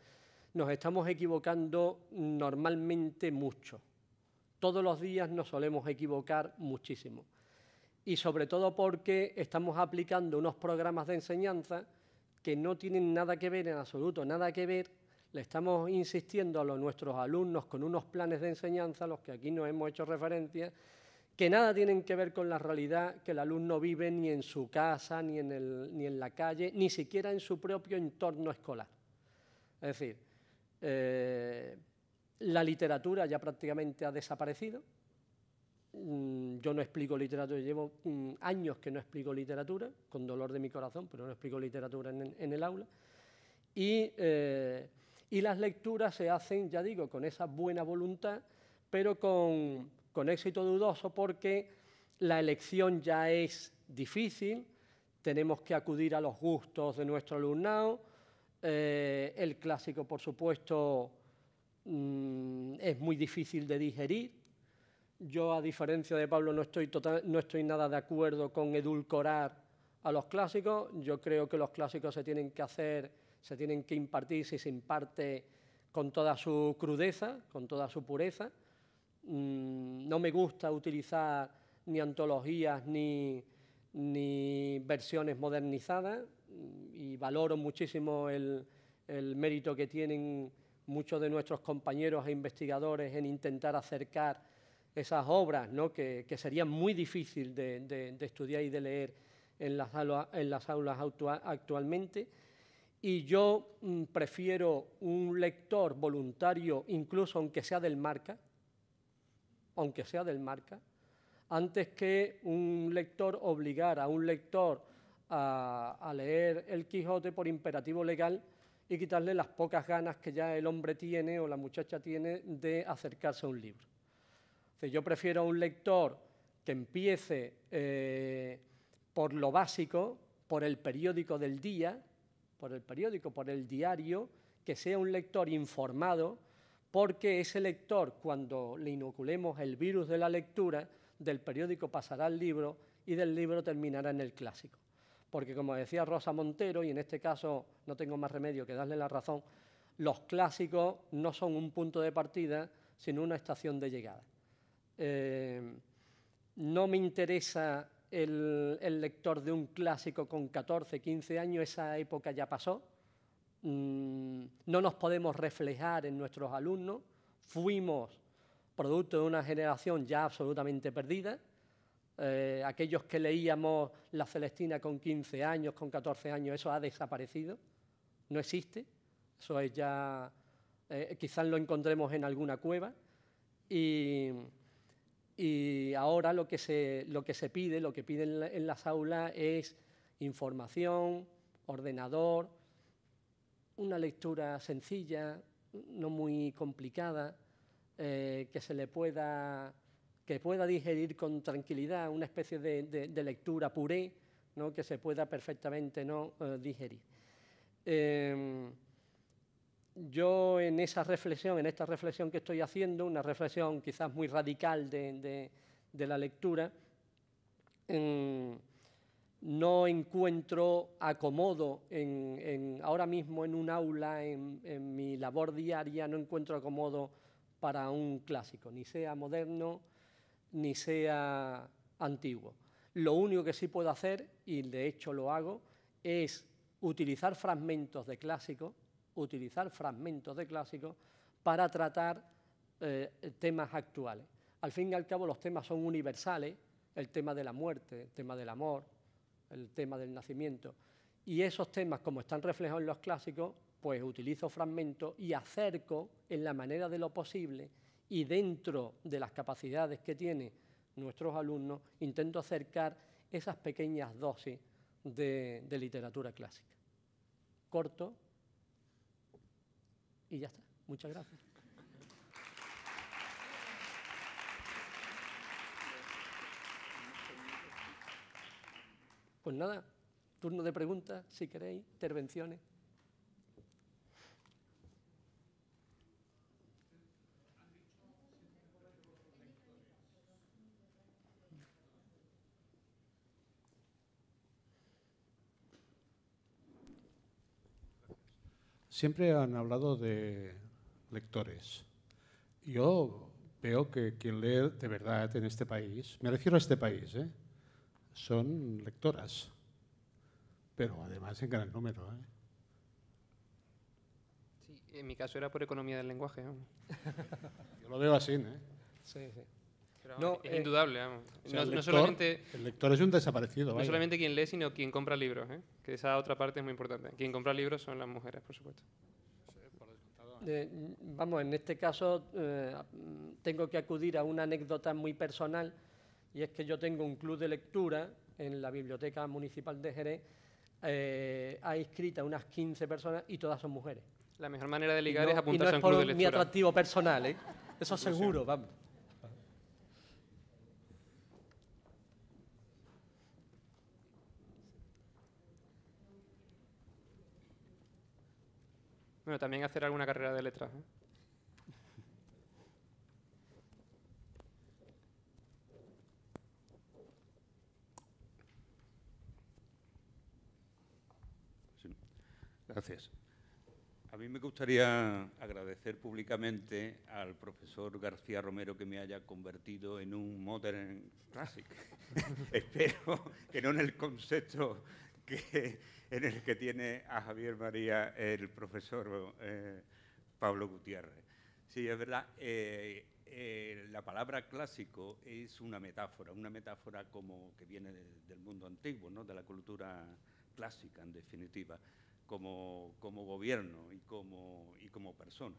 Speaker 1: nos estamos equivocando normalmente mucho. Todos los días nos solemos equivocar muchísimo. Y sobre todo porque estamos aplicando unos programas de enseñanza que no tienen nada que ver, en absoluto nada que ver. Le estamos insistiendo a nuestros alumnos con unos planes de enseñanza, a los que aquí nos hemos hecho referencia, que nada tienen que ver con la realidad que el alumno vive ni en su casa, ni en la calle, ni siquiera en su propio entorno escolar. Es decir, la literatura ya prácticamente ha desaparecido. Yo no explico literatura, llevo años que no explico literatura, con dolor de mi corazón, pero no explico literatura en el aula. Y las lecturas se hacen, ya digo, con esa buena voluntad, pero con éxito dudoso, porque la elección ya es difícil, tenemos que acudir a los gustos de nuestro alumnado. El clásico, por supuesto, es muy difícil de digerir. Yo, a diferencia de Pablo, no estoy nada de acuerdo con edulcorar a los clásicos. Yo creo que los clásicos se tienen que impartir, si se imparte, con toda su crudeza, con toda su pureza. No me gusta utilizar ni antologías ni versiones modernizadas, y valoro muchísimo el mérito que tienen muchos de nuestros compañeros e investigadores en intentar acercar esas obras, ¿no?, que serían muy difíciles de estudiar y de leer en las aulas actualmente. Y yo prefiero un lector voluntario, incluso aunque sea del Marca, antes que un lector obligar a un lector a leer El Quijote por imperativo legal y quitarle las pocas ganas que ya el hombre tiene o la muchacha tiene de acercarse a un libro. Yo prefiero a un lector que empiece por lo básico, por el periódico del día, por el diario, que sea un lector informado, porque ese lector, cuando le inoculemos el virus de la lectura, del periódico pasará al libro y del libro terminará en el clásico. porque como decía Rosa Montero, y en este caso no tengo más remedio que darle la razón, los clásicos no son un punto de partida, sino una estación de llegada. No me interesa el lector de un clásico con 14, 15 años, esa época ya pasó. No nos podemos reflejar en nuestros alumnos. Fuimos producto de una generación ya absolutamente perdida. Aquellos que leíamos La Celestina con 15 años, con 14 años, eso ha desaparecido, no existe. Eso es ya, quizás lo encontremos en alguna cueva. Y ahora lo que se pide, lo que piden en las aulas es información, ordenador, una lectura sencilla, no muy complicada, que pueda digerir con tranquilidad, una especie de lectura puré, ¿no?, que se pueda perfectamente digerir. Yo en esta reflexión que estoy haciendo, una reflexión quizás muy radical de la lectura, no encuentro acomodo ahora mismo en un aula, en mi labor diaria, no encuentro acomodo para un clásico, ni sea moderno, ni sea antiguo. Lo único que sí puedo hacer, y de hecho lo hago, es utilizar fragmentos de clásicos para tratar temas actuales. Al fin y al cabo los temas son universales, el tema de la muerte, el tema del amor, el tema del nacimiento, y esos temas, como están reflejados en los clásicos, pues utilizo fragmentos y acerco en la manera de lo posible y dentro de las capacidades que tienen nuestros alumnos, intento acercar esas pequeñas dosis de literatura clásica. Corto y ya está. Muchas gracias. Pues nada, turno de preguntas, si queréis, intervenciones.
Speaker 4: Siempre han hablado de lectores. Yo veo que quien lee de verdad en este país, me refiero a este país, son lectoras, pero además en gran número.
Speaker 2: Sí, en mi caso era por economía del lenguaje.
Speaker 4: Yo lo veo así,
Speaker 1: Sí, sí.
Speaker 2: Pero,
Speaker 1: No,
Speaker 2: es indudable.
Speaker 4: O sea,
Speaker 2: No solamente
Speaker 4: el lector es un desaparecido.
Speaker 2: no solamente quien lee, sino quien compra libros. Que esa otra parte es muy importante. Quien compra libros son las mujeres, por supuesto.
Speaker 1: Vamos, en este caso tengo que acudir a una anécdota muy personal, y es que yo tengo un club de lectura en la Biblioteca Municipal de Jerez, ha inscrita unas 15 personas y todas son mujeres.
Speaker 2: La mejor manera de ligar es apuntarse
Speaker 1: no
Speaker 2: a un club de
Speaker 1: es por
Speaker 2: lectura.
Speaker 1: mi atractivo personal, eso seguro, vamos.
Speaker 2: Bueno, también hacer alguna carrera de letras.
Speaker 5: Sí. Gracias. A mí me gustaría agradecer públicamente al profesor García Romero que me haya convertido en un modern classic. Espero que no en el concepto en el que tiene a Javier María el profesor Pablo Gutiérrez. Sí, es verdad, la palabra clásico es una metáfora como que viene del mundo antiguo, ¿no?, de la cultura clásica, en definitiva, como gobierno y como persona.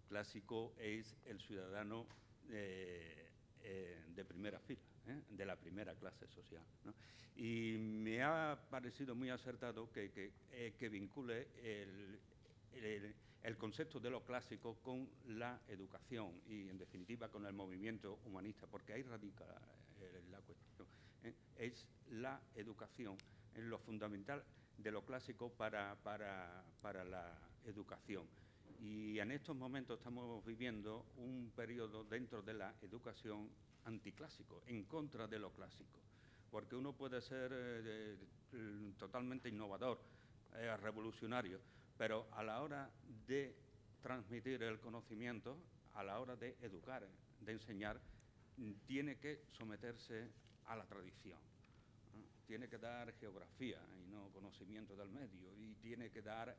Speaker 5: Clásico es el ciudadano de primera fila, de la primera clase social, ¿no? Y me ha parecido muy acertado que vincule el concepto de lo clásico con la educación y, en definitiva, con el movimiento humanista, porque ahí radica la cuestión. Es la educación, es lo fundamental de lo clásico para la educación. Y en estos momentos estamos viviendo un periodo dentro de la educación anticlásico, en contra de lo clásico, porque uno puede ser totalmente innovador, revolucionario, pero a la hora de transmitir el conocimiento, a la hora de educar, de enseñar, tiene que someterse a la tradición. Tiene que dar geografía y no conocimiento del medio, y tiene que dar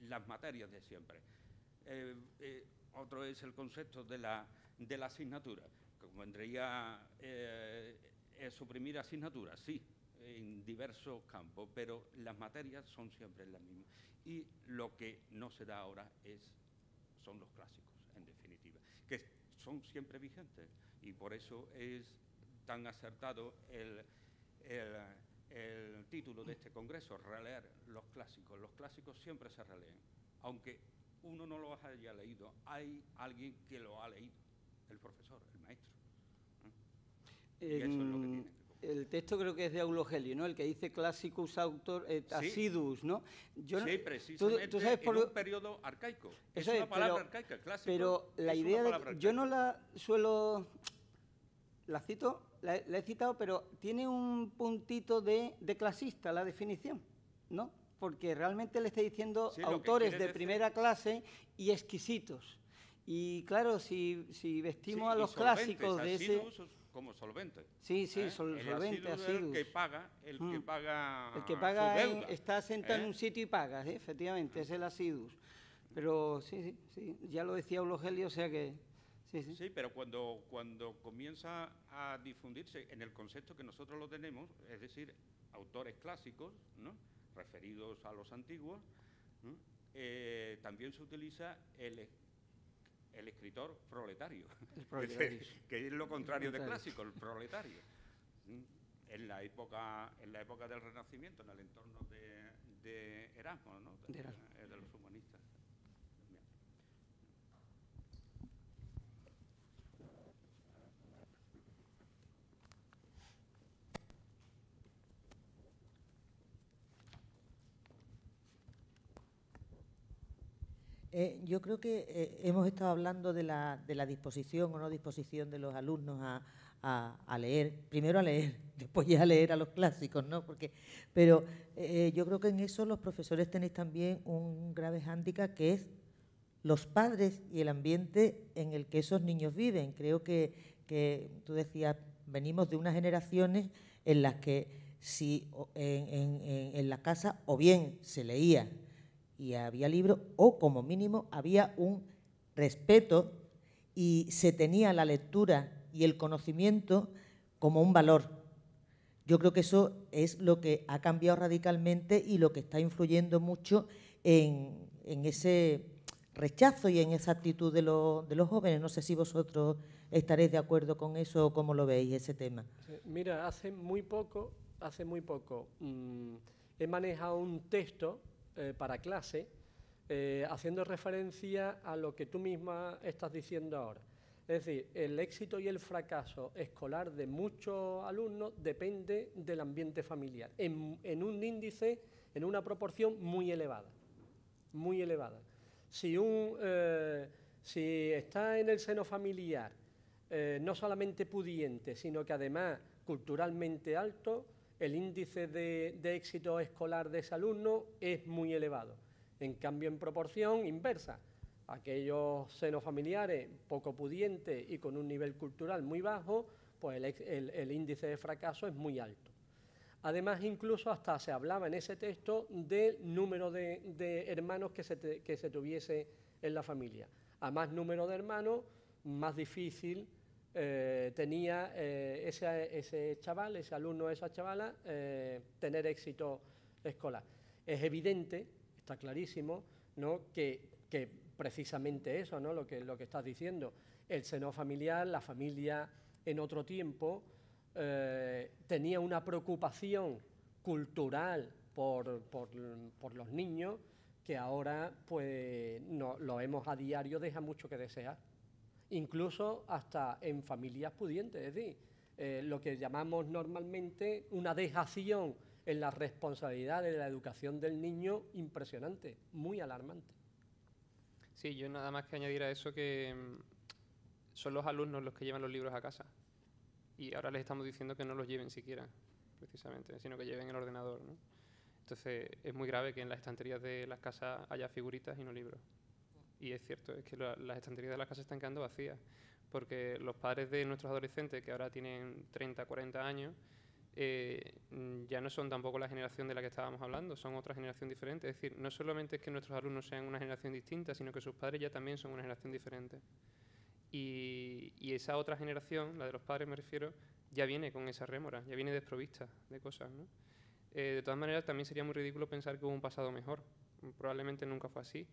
Speaker 5: las materias de siempre. Otro es el concepto de la asignatura. Convendría suprimir asignaturas, sí, en diversos campos, pero las materias son siempre las mismas. Y lo que no se da ahora son los clásicos, en definitiva, que son siempre vigentes, y por eso es tan acertado el título de este congreso, releer los clásicos. Los clásicos siempre se releen, aunque uno no los haya leído, hay alguien que lo ha leído, el profesor, el maestro. Y eso es lo que tiene que...
Speaker 3: El texto creo que es de Aulogelio, ¿no? El que dice classicus autor et assiduus, ¿no?
Speaker 5: Sí, precisamente,
Speaker 3: ¿tú sabes
Speaker 5: en un periodo arcaico.
Speaker 3: Eso
Speaker 5: es una palabra arcaica, clásico.
Speaker 3: Pero la idea de... Yo no la suelo... La cito, la he citado, pero tiene un puntito de clasista la definición, ¿no? Porque realmente le está diciendo autores de primera clase y exquisitos. Y claro, si vestimos a los clásicos de ese...
Speaker 5: Como solvente.
Speaker 3: Sí, solvente, asiduos.
Speaker 5: El que paga, el que paga
Speaker 3: el que paga
Speaker 5: su deuda.
Speaker 3: está sentado en un sitio y paga, efectivamente, es el asiduus. Pero sí, ya lo decía Aulogelio, o sea que... Sí,
Speaker 5: pero cuando comienza a difundirse en el concepto que nosotros lo tenemos, es decir, autores clásicos, ¿no?, referidos a los antiguos, ¿no?, también se utiliza el escritor proletario, que es lo contrario de clásico, el proletario. En la época del Renacimiento, en el entorno de Erasmo, ¿no?, de los humanistas.
Speaker 6: Yo creo que hemos estado hablando de la disposición o no disposición de los alumnos a leer, primero a leer, después ya a leer a los clásicos, ¿no? Pero yo creo que en eso los profesores tenéis también un grave hándicap, que es los padres y el ambiente en el que esos niños viven. Creo que tú decías, venimos de unas generaciones en las que si en la casa o bien se leía y había libros, o como mínimo había un respeto y se tenía la lectura y el conocimiento como un valor. Yo creo que eso es lo que ha cambiado radicalmente y lo que está influyendo mucho en ese rechazo y en esa actitud de los jóvenes. No sé si vosotros estaréis de acuerdo con eso o cómo lo veis ese tema.
Speaker 1: Mira, hace muy poco he manejado un texto para clase, haciendo referencia a lo que tú misma estás diciendo ahora. Es decir, el éxito y el fracaso escolar de muchos alumnos depende del ambiente familiar, en un índice, en una proporción muy elevada, muy elevada. Si está en el seno familiar, no solamente pudiente, sino que además culturalmente alto, el índice de éxito escolar de ese alumno es muy elevado. En cambio, en proporción inversa, aquellos senos familiares poco pudientes y con un nivel cultural muy bajo, pues el índice de fracaso es muy alto. Además, incluso hasta se hablaba en ese texto del número de hermanos que se tuviese en la familia. A más número de hermanos, más difícil tenía ese chaval, ese alumno, esa chavala, tener éxito escolar. Es evidente, está clarísimo, ¿no?, que precisamente eso, ¿no?, lo que estás diciendo, el seno familiar, la familia en otro tiempo, tenía una preocupación cultural por los niños que ahora pues lo vemos a diario, deja mucho que desear. Incluso hasta en familias pudientes, es decir, lo que llamamos normalmente una dejación en la responsabilidad de la educación del niño impresionante, muy alarmante.
Speaker 2: Sí, yo nada más que añadir a eso que son los alumnos los que llevan los libros a casa. Y ahora les estamos diciendo que no los lleven siquiera, precisamente, sino que lleven el ordenador, ¿no? Entonces, es muy grave que en las estanterías de las casas haya figuritas y no libros. Y es cierto, es que las estanterías de las casas están quedando vacías, porque los padres de nuestros adolescentes, que ahora tienen 30, 40 años, ya no son tampoco la generación de la que estábamos hablando, son otra generación diferente. Es decir, no solamente es que nuestros alumnos sean una generación distinta, sino que sus padres ya también son una generación diferente. Y esa otra generación, la de los padres me refiero, ya viene con esa rémora, ya viene desprovista de cosas, ¿no? De todas maneras, también sería muy ridículo pensar que hubo un pasado mejor. Probablemente nunca fue así.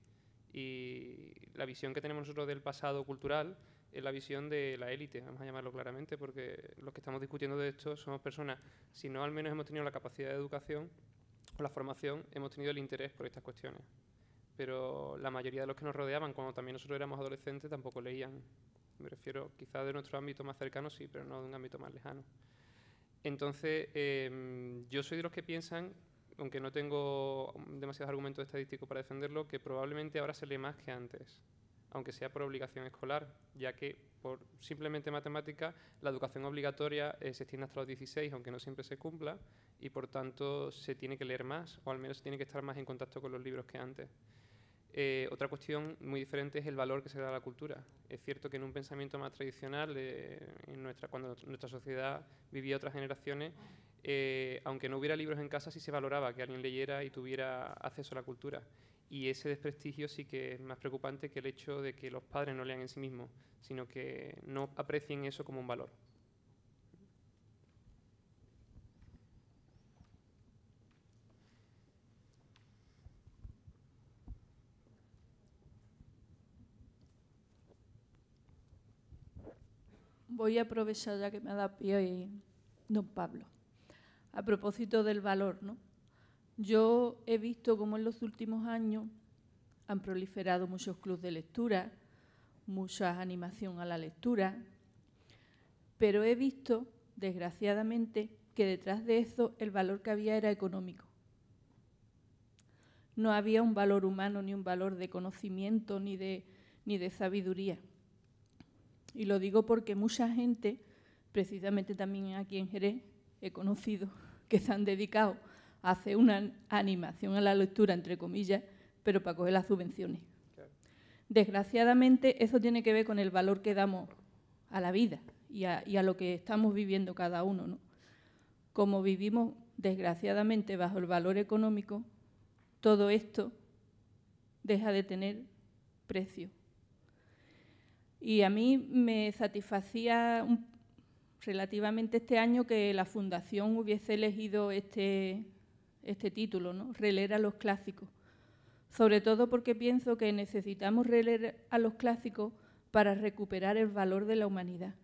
Speaker 2: Y la visión que tenemos nosotros del pasado cultural es la visión de la élite, vamos a llamarlo claramente, porque los que estamos discutiendo de esto somos personas, si no al menos hemos tenido la capacidad de educación o la formación, hemos tenido el interés por estas cuestiones. Pero la mayoría de los que nos rodeaban, cuando también nosotros éramos adolescentes, tampoco leían. Me refiero quizás de nuestro ámbito más cercano, sí, pero no de un ámbito más lejano. Entonces, yo soy de los que piensan, aunque no tengo demasiados argumentos estadísticos para defenderlo, que probablemente ahora se lee más que antes, aunque sea por obligación escolar, ya que por simplemente matemática la educación obligatoria se extiende hasta los 16, aunque no siempre se cumpla, y por tanto se tiene que leer más, o al menos se tiene que estar más en contacto con los libros que antes. Otra cuestión muy diferente es el valor que se da a la cultura. Es cierto que en un pensamiento más tradicional, cuando nuestra sociedad vivía otras generaciones, aunque no hubiera libros en casa, sí se valoraba que alguien leyera y tuviera acceso a la cultura. Y ese desprestigio sí que es más preocupante que el hecho de que los padres no lean en sí mismos, sino que no aprecien eso como un valor.
Speaker 7: Voy a aprovechar ya que me ha dado pie don Pablo. A propósito del valor, ¿no? Yo he visto cómo en los últimos años han proliferado muchos clubes de lectura, mucha animación a la lectura, pero he visto, desgraciadamente, que detrás de eso el valor que había era económico. No había un valor humano, ni un valor de conocimiento, ni de sabiduría. Y lo digo porque mucha gente, precisamente también aquí en Jerez, he conocido que se han dedicado a hacer una animación a la lectura, entre comillas, pero para coger las subvenciones. Claro. Desgraciadamente, eso tiene que ver con el valor que damos a la vida y a lo que estamos viviendo cada uno, ¿no? Como vivimos, desgraciadamente, bajo el valor económico, todo esto deja de tener precio. Y a mí me satisfacía relativamente este año que la Fundación hubiese elegido este título, ¿no? Releer a los clásicos. Sobre todo porque pienso que necesitamos releer a los clásicos para recuperar el valor de la humanidad,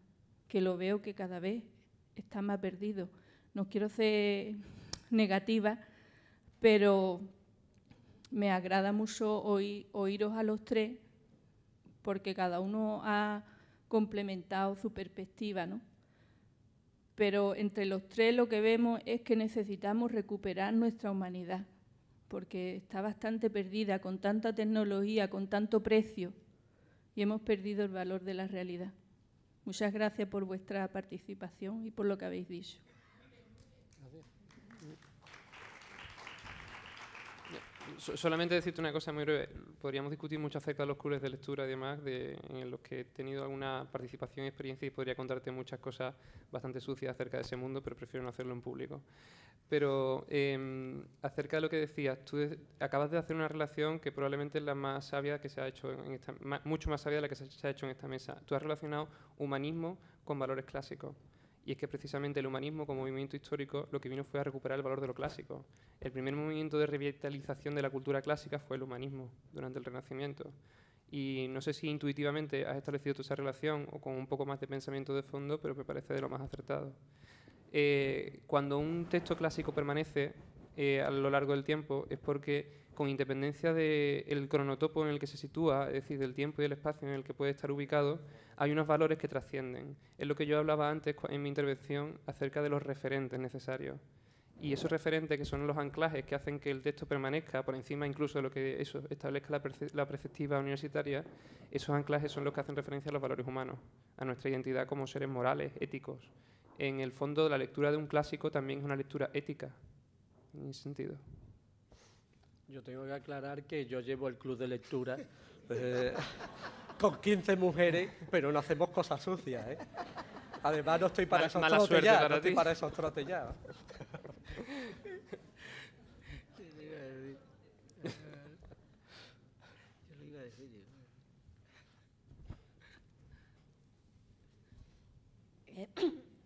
Speaker 7: que lo veo que cada vez está más perdido. No quiero ser negativa, pero me agrada mucho oíros a los tres, porque cada uno ha complementado su perspectiva, ¿no? Pero entre los tres lo que vemos es que necesitamos recuperar nuestra humanidad, porque está bastante perdida con tanta tecnología, con tanto precio, y hemos perdido el valor de la realidad. Muchas gracias por vuestra participación y por lo que habéis dicho.
Speaker 2: Solamente decirte una cosa muy breve. Podríamos discutir mucho acerca de los clubes de lectura y demás, en los que he tenido alguna participación y experiencia, y podría contarte muchas cosas bastante sucias acerca de ese mundo, pero prefiero no hacerlo en público. Pero acerca de lo que decías, tú acabas de hacer una relación que probablemente es la más sabia que se ha hecho, mucho más sabia de la que se ha hecho en esta mesa. Tú has relacionado humanismo con valores clásicos. Y es que precisamente el humanismo como movimiento histórico lo que vino fue a recuperar el valor de lo clásico. El primer movimiento de revitalización de la cultura clásica fue el humanismo durante el Renacimiento. Y no sé si intuitivamente has establecido tú esa relación o con un poco más de pensamiento de fondo, pero me parece de lo más acertado. Cuando un texto clásico permanece a lo largo del tiempo es porque, con independencia del cronotopo en el que se sitúa, es decir, del tiempo y del espacio en el que puede estar ubicado, hay unos valores que trascienden. Es lo que yo hablaba antes en mi intervención acerca de los referentes necesarios. Y esos referentes, que son los anclajes que hacen que el texto permanezca por encima incluso de lo que eso establezca la perspectiva universitaria, esos anclajes son los que hacen referencia a los valores humanos, a nuestra identidad como seres morales, éticos, en el fondo la lectura de un clásico también es una lectura ética, en ese sentido.
Speaker 1: Yo tengo que aclarar que yo llevo el club de lectura con 15 mujeres, pero no hacemos cosas sucias, ¿eh? Además, no estoy para esos
Speaker 2: Mala
Speaker 1: trotes
Speaker 2: suerte
Speaker 1: ya,
Speaker 2: para
Speaker 1: no estoy
Speaker 2: ti.
Speaker 1: para esos trotes ya.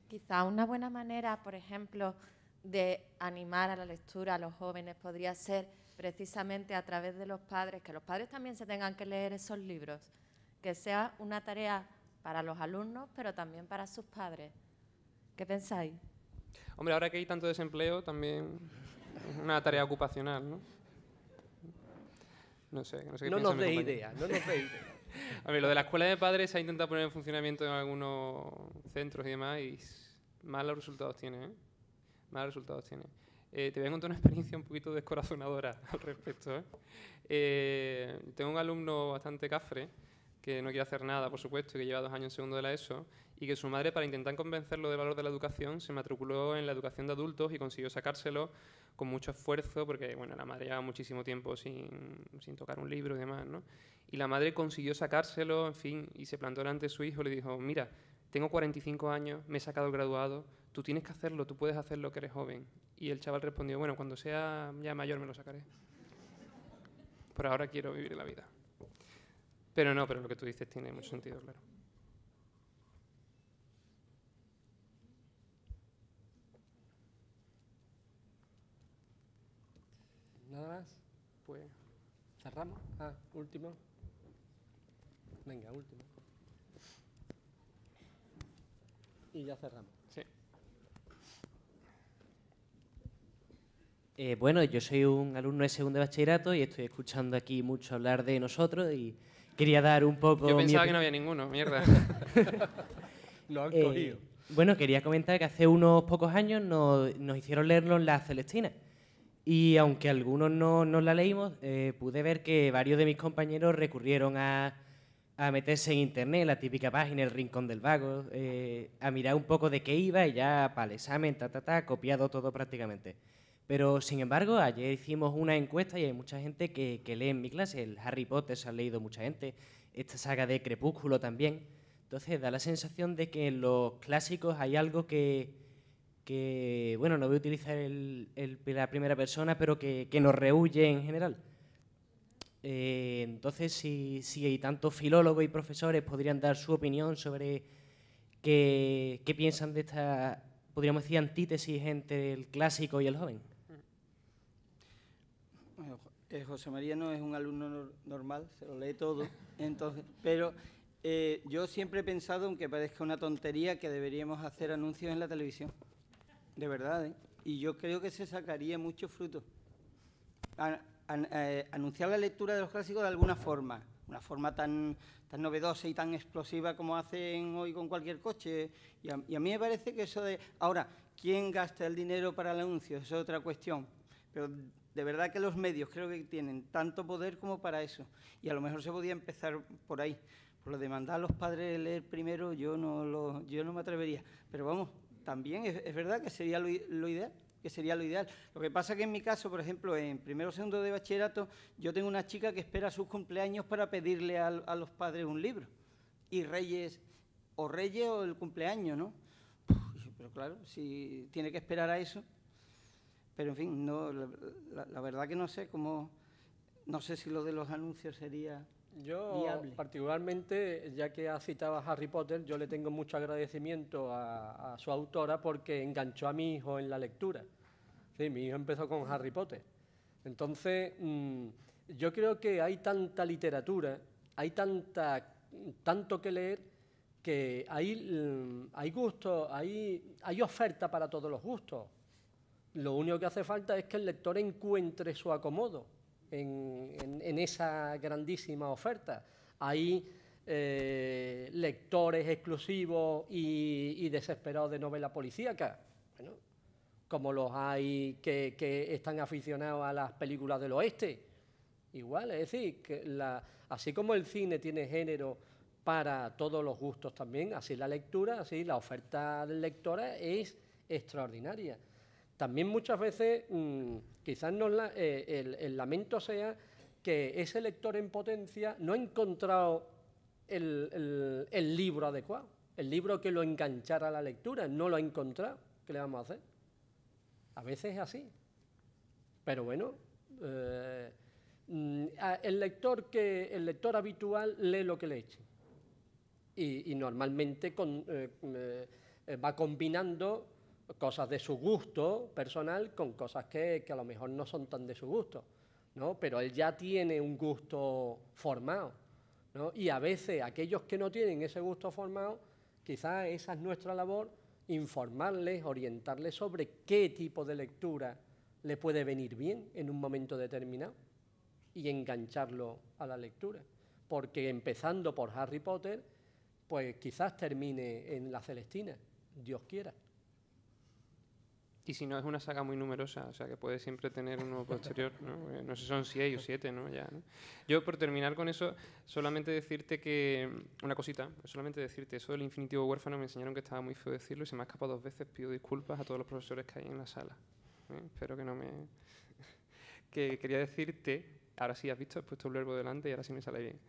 Speaker 8: Quizá una buena manera, por ejemplo, de animar a la lectura a los jóvenes podría ser precisamente a través de los padres, que los padres también se tengan que leer esos libros, que sea una tarea para los alumnos, pero también para sus padres. ¿Qué pensáis?
Speaker 2: Hombre, ahora que hay tanto desempleo, también es una tarea ocupacional, ¿no? No sé qué
Speaker 1: No
Speaker 2: piensa
Speaker 1: nos
Speaker 2: mi
Speaker 1: dé
Speaker 2: compañero.
Speaker 1: idea, no nos dé idea.
Speaker 2: A ver, lo de la escuela de padres se ha intentado poner en funcionamiento en algunos centros y demás y malos resultados tiene, ¿eh? Malos resultados tiene. Te voy a contar una experiencia un poquito descorazonadora al respecto, ¿eh? Tengo un alumno bastante cafre que no quiere hacer nada, por supuesto, y que lleva 2 años en segundo de la ESO, y que su madre, para intentar convencerlo del valor de la educación, se matriculó en la educación de adultos y consiguió sacárselo con mucho esfuerzo, porque bueno, la madre llevaba muchísimo tiempo sin tocar un libro y demás, ¿no? Y la madre consiguió sacárselo, en fin, y se plantó delante de su hijo y le dijo: mira, tengo 45 años, me he sacado el graduado, tú tienes que hacerlo, tú puedes hacerlo, que eres joven. Y el chaval respondió: bueno, cuando sea ya mayor me lo sacaré. Por ahora quiero vivir la vida. Pero no, pero lo que tú dices tiene mucho sentido, claro.
Speaker 1: ¿Nada más? Pues cerramos. Ah, último. Venga, último. Y ya cerramos.
Speaker 2: Sí.
Speaker 9: Bueno, yo soy un alumno de segundo de bachillerato y estoy escuchando aquí mucho hablar de nosotros y quería dar un poco...
Speaker 2: Yo pensaba que no había ninguno, mierda.
Speaker 1: Lo han cogido.
Speaker 9: Bueno, quería comentar que hace unos pocos años nos hicieron leernos La Celestina. Y aunque algunos no la leímos, pude ver que varios de mis compañeros recurrieron a meterse en internet, la típica página, el Rincón del Vago, a mirar un poco de qué iba y ya para el examen, copiado todo prácticamente. Pero, sin embargo, ayer hicimos una encuesta y hay mucha gente que lee en mi clase. El Harry Potter se ha leído mucha gente, esta saga de Crepúsculo también. Entonces, da la sensación de que en los clásicos hay algo que bueno, no voy a utilizar la primera persona, pero que nos rehuye en general. Entonces, si hay tantos filólogos y profesores podrían dar su opinión sobre qué piensan de esta, podríamos decir, antítesis entre el clásico y el joven.
Speaker 3: Bueno, José María no es un alumno normal, se lo lee todo, entonces, pero yo siempre he pensado, aunque parezca una tontería, que deberíamos hacer anuncios en la televisión. De verdad, ¿eh? Y yo creo que se sacaría mucho fruto. Anunciar la lectura de los clásicos de alguna forma, una forma tan novedosa y tan explosiva como hacen hoy con cualquier coche. Y a mí me parece que eso de... Ahora, ¿quién gasta el dinero para el anuncio? Eso es otra cuestión. Pero de verdad que los medios creo que tienen tanto poder como para eso. Y a lo mejor se podía empezar por ahí. Por lo de mandar a los padres a leer primero, yo no me atrevería. Pero vamos, también es verdad que sería lo ideal. Lo que pasa que en mi caso, por ejemplo, en primero o segundo de bachillerato, yo tengo una chica que espera sus cumpleaños para pedirle a los padres un libro. Y Reyes o el cumpleaños, ¿no? Pero claro, si tiene que esperar a eso. Pero en fin, no, la verdad que no sé cómo, no sé si lo de los anuncios sería viable.
Speaker 1: Particularmente, ya que ha citado a Harry Potter, yo le tengo mucho agradecimiento a su autora porque enganchó a mi hijo en la lectura. Sí, mi hijo empezó con Harry Potter. Entonces, yo creo que hay tanta literatura, hay tanto que leer, que hay gustos, hay oferta para todos los gustos. Lo único que hace falta es que el lector encuentre su acomodo en esa grandísima oferta. Hay lectores exclusivos y desesperados de novela policíaca, bueno, como los hay que están aficionados a las películas del oeste. Igual, es decir, que así como el cine tiene género para todos los gustos también. Así la lectura, así la oferta de lectora es extraordinaria. También muchas veces quizás el lamento sea que ese lector en potencia no ha encontrado el libro adecuado, el libro que lo enganchara a la lectura, no lo ha encontrado. ¿Qué le vamos a hacer? A veces es así. Pero bueno, el lector habitual lee lo que le echen. Y normalmente va combinando cosas de su gusto personal con cosas que a lo mejor no son tan de su gusto, ¿no? Pero él ya tiene un gusto formado, ¿no? Y a veces aquellos que no tienen ese gusto formado, quizás esa es nuestra labor, informarles, orientarles sobre qué tipo de lectura le puede venir bien en un momento determinado y engancharlo a la lectura. Porque empezando por Harry Potter, pues quizás termine en La Celestina, Dios quiera.
Speaker 2: Y si no, es una saga muy numerosa, o sea, que puede siempre tener uno posterior, ¿no? No sé si son 6 o 7, ¿no? Ya, ¿no? Yo, por terminar con eso, solamente decirte que... Una cosita, solamente decirte, eso del infinitivo huérfano me enseñaron que estaba muy feo decirlo y se me ha escapado 2 veces. Pido disculpas a todos los profesores que hay en la sala. Espero que no me... Que quería decirte... Ahora sí, has visto, he puesto el verbo delante y ahora sí me sale bien.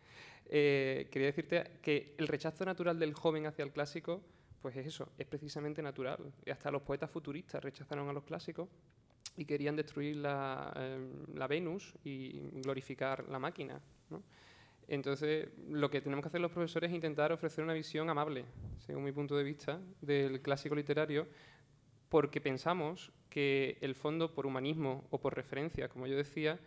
Speaker 2: Quería decirte que el rechazo natural del joven hacia el clásico, pues es eso, es precisamente natural. Y hasta los poetas futuristas rechazaron a los clásicos y querían destruir la Venus y glorificar la máquina, ¿no? Entonces, lo que tenemos que hacer los profesores es intentar ofrecer una visión amable, según mi punto de vista, del clásico literario, porque pensamos que el fondo, por humanismo o por referencia, como yo decía,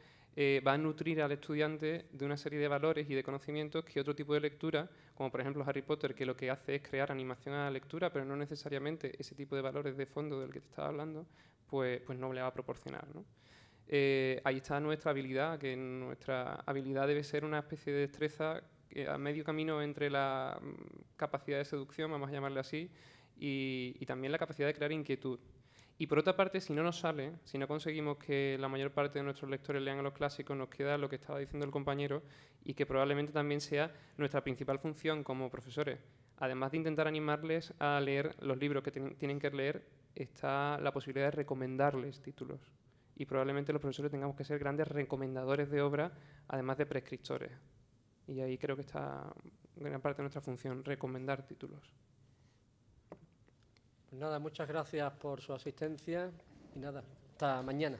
Speaker 2: va a nutrir al estudiante de una serie de valores y de conocimientos que otro tipo de lectura, como por ejemplo Harry Potter, que lo que hace es crear animación a la lectura, pero no necesariamente ese tipo de valores de fondo del que te estaba hablando, pues no le va a proporcionar, ¿no? Ahí está nuestra habilidad, que nuestra habilidad debe ser una especie de destreza a medio camino entre la capacidad de seducción, vamos a llamarle así, y también la capacidad de crear inquietud. Y por otra parte, si no nos sale, si no conseguimos que la mayor parte de nuestros lectores lean a los clásicos, nos queda lo que estaba diciendo el compañero y que probablemente también sea nuestra principal función como profesores. Además de intentar animarles a leer los libros que tienen que leer, está la posibilidad de recomendarles títulos. Y probablemente los profesores tengamos que ser grandes recomendadores de obra, además de prescriptores. Y ahí creo que está gran parte de nuestra función, recomendar títulos.
Speaker 1: Pues nada, muchas gracias por su asistencia y nada, hasta mañana.